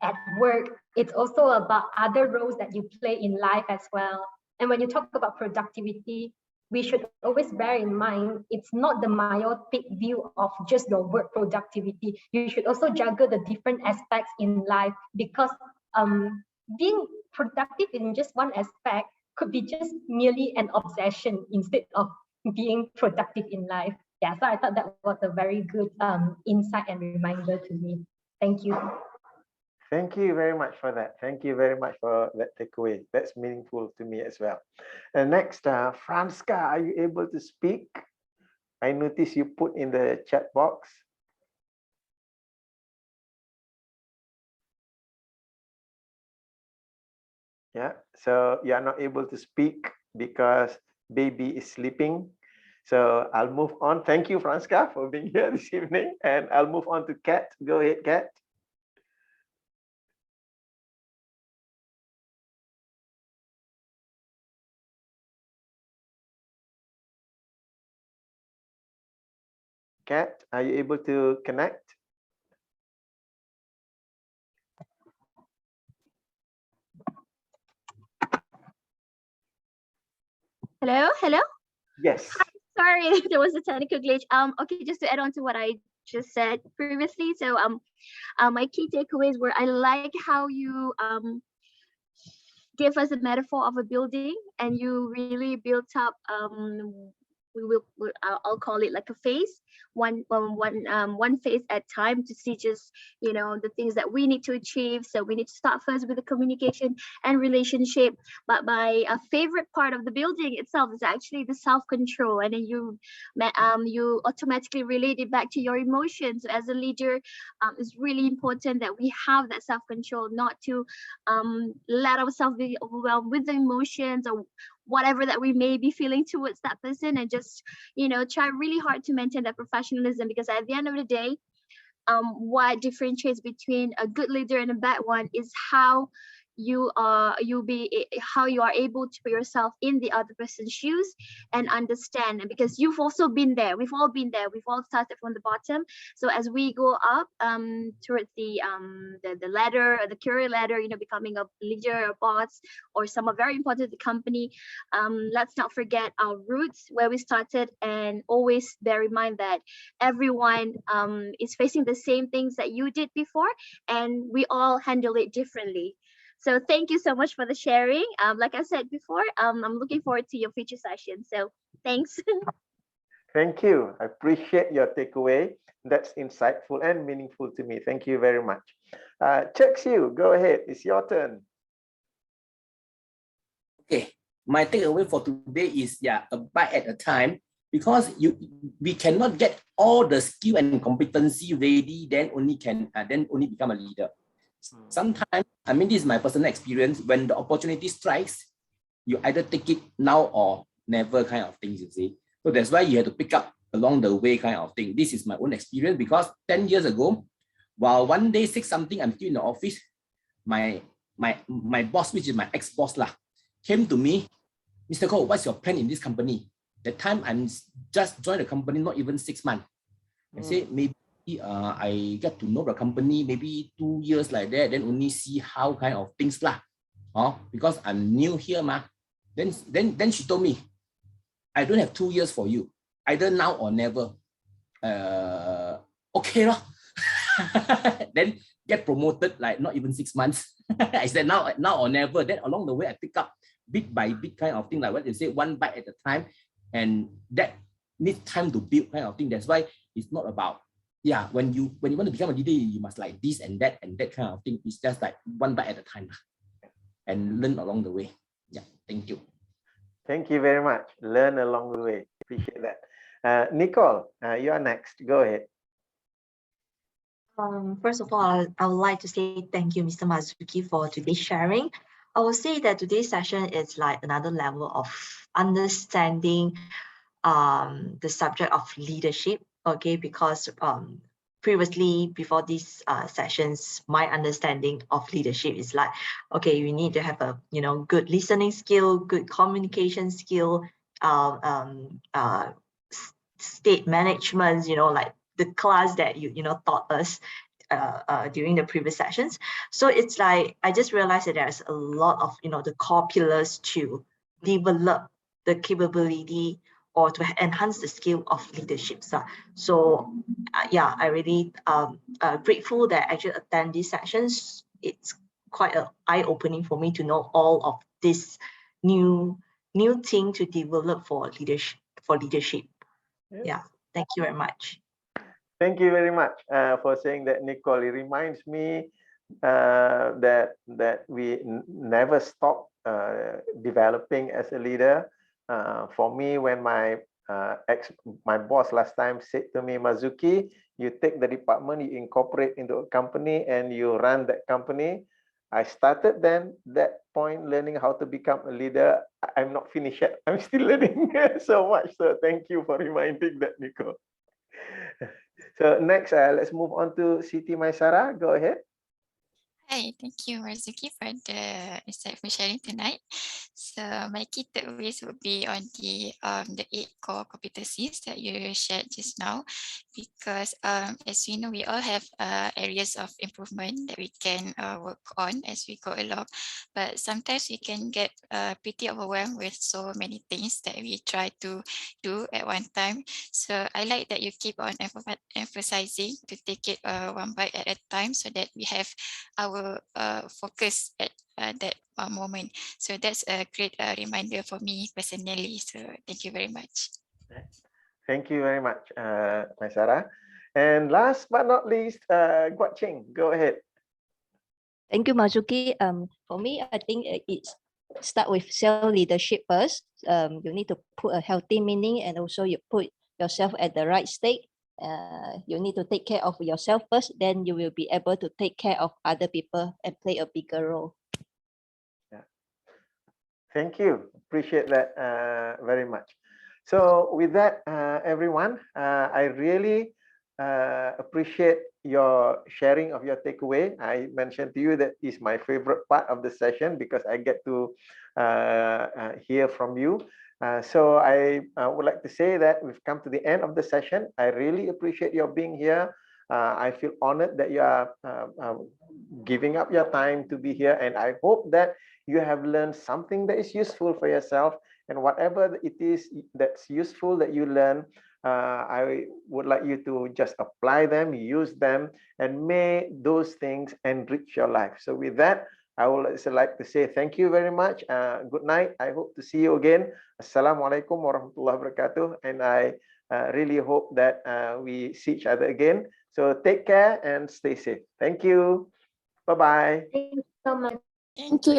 at work, it's also about other roles that you play in life as well. And when you talk about productivity, we should always bear in mind, it's not the myopic view of just your work productivity. You should also juggle the different aspects in life, because being productive in just one aspect could be just merely an obsession instead of being productive in life. Yeah, so I thought that was a very good insight and reminder to me. Thank you. Thank you very much for that. Thank you very much for that takeaway. That's meaningful to me as well. And next, Franska, are you able to speak? I noticed you put in the chat box. Yeah, so you are not able to speak because baby is sleeping. So I'll move on. Thank you, Franska, for being here this evening. And I'll move on to Kat. Go ahead, Kat. Kat, are you able to connect? Hello, hello. Yes. Hi, sorry, there was a technical glitch. Okay, just to add on to what I just said previously. So my key takeaways were, I like how you give us a metaphor of a building, and you really built up I'll call it like a phase, one phase at time, to see just, you know, the things that we need to achieve. So we need to start first with the communication and relationship. But my favorite part of the building itself is actually the self-control, and then you automatically relate it back to your emotions. So as a leader, it's really important that we have that self-control, not to let ourselves be overwhelmed with the emotions or whatever that we may be feeling towards that person, and just, you know, try really hard to maintain that professionalism, because at the end of the day, what differentiates between a good leader and a bad one is how you are able to put yourself in the other person's shoes and understand. And because you've also been there, we've all been there, we've all started from the bottom. So as we go up towards the ladder, the career ladder, you know, becoming a leader, a boss, or someone very important to the company, let's not forget our roots, where we started, and always bear in mind that everyone is facing the same things that you did before, and we all handle it differently. So thank you so much for the sharing. Like I said before, I'm looking forward to your future sessions. So thanks. Thank you. I appreciate your takeaway. That's insightful and meaningful to me. Thank you very much. Xiu, go ahead. It's your turn. Okay, my takeaway for today is, a bite at a time, because we cannot get all the skill and competency ready, then only become a leader. Sometimes, I mean, this is my personal experience, when the opportunity strikes, you either take it now or never kind of things, you see. So that's why you have to pick up along the way kind of thing. This is my own experience because 10 years ago, while one day 6 something, I'm still in the office, my boss, which is my ex-boss came to me, Mr. Koh, what's your plan in this company? That time I'm just joined the company, not even 6 months. I say maybe I get to know the company maybe 2 years like that, then only see how kind of things because I'm new here Then she told me, I don't have 2 years for you, either now or never. Okay lah. Then get promoted like not even 6 months. I said now or never. Then along the way I pick up bit by bit kind of thing, like what you say, one bite at a time, and that needs time to build kind of thing. That's why it's not about when you want to become a leader, you must like this and that kind of thing. It's just like one bite at a time and learn along the way. Thank you. Thank you very much. Learn along the way. Appreciate that. Nicole, you are next. Go ahead. First of all, I would like to say thank you, Mr. Marzuki, for today's sharing. I will say that today's session is like another level of understanding the subject of leadership, okay, because previously, before these sessions, my understanding of leadership is like, okay, you need to have a good listening skill, good communication skill, state management, like the class that you taught us during the previous sessions. So it's like I just realized that there's a lot of the core pillars to develop the capability or to enhance the skill of leadership. So I really grateful that I actually attend these sessions. It's quite an eye-opening for me to know all of this new thing to develop for leadership. Yeah, thank you very much. Thank you very much for saying that, Nicole. It reminds me that we never stop developing as a leader. For me, when my boss last time said to me, Marzuki, you take the department, you incorporate into a company, and you run that company. I started then that point learning how to become a leader. I'm not finished yet. I'm still learning so much. So thank you for reminding that, Nicole. So next, let's move on to Siti Maisara. Go ahead. Hi, thank you, Marzuki, for the insightful sharing tonight. So my key takeaways would be on the 8 core competencies that you shared just now, because as we know, we all have areas of improvement that we can work on as we go along. But sometimes we can get pretty overwhelmed with so many things that we try to do at one time. So I like that you keep on emphasizing to take it one bite at a time, so that we have our focus at that moment. So that's a great reminder for me personally. So thank you very much. Thank you very much, Maisara. And last but not least, Guat Ching, go ahead. Thank you, Marzuki. For me, I think it's start with self-leadership first. You need to put a healthy meaning, and also you put yourself at the right state. You need to take care of yourself first, then you will be able to take care of other people and play a bigger role. Thank you. Appreciate that very much. So with that, everyone, I really appreciate your sharing of your takeaway. I mentioned to you that is my favorite part of the session because I get to hear from you. So I would like to say that we've come to the end of the session. I really appreciate your being here. I feel honored that you are giving up your time to be here, and I hope that you have learned something that is useful for yourself, and whatever it is that's useful that you learn, I would like you to just apply them, use them, and may those things enrich your life. So with that, I would also like to say thank you very much. Good night. I hope to see you again. Assalamualaikum warahmatullahi wabarakatuh. And I really hope that we see each other again. So take care and stay safe. Thank you. Bye-bye. Thank you so much. Thank you.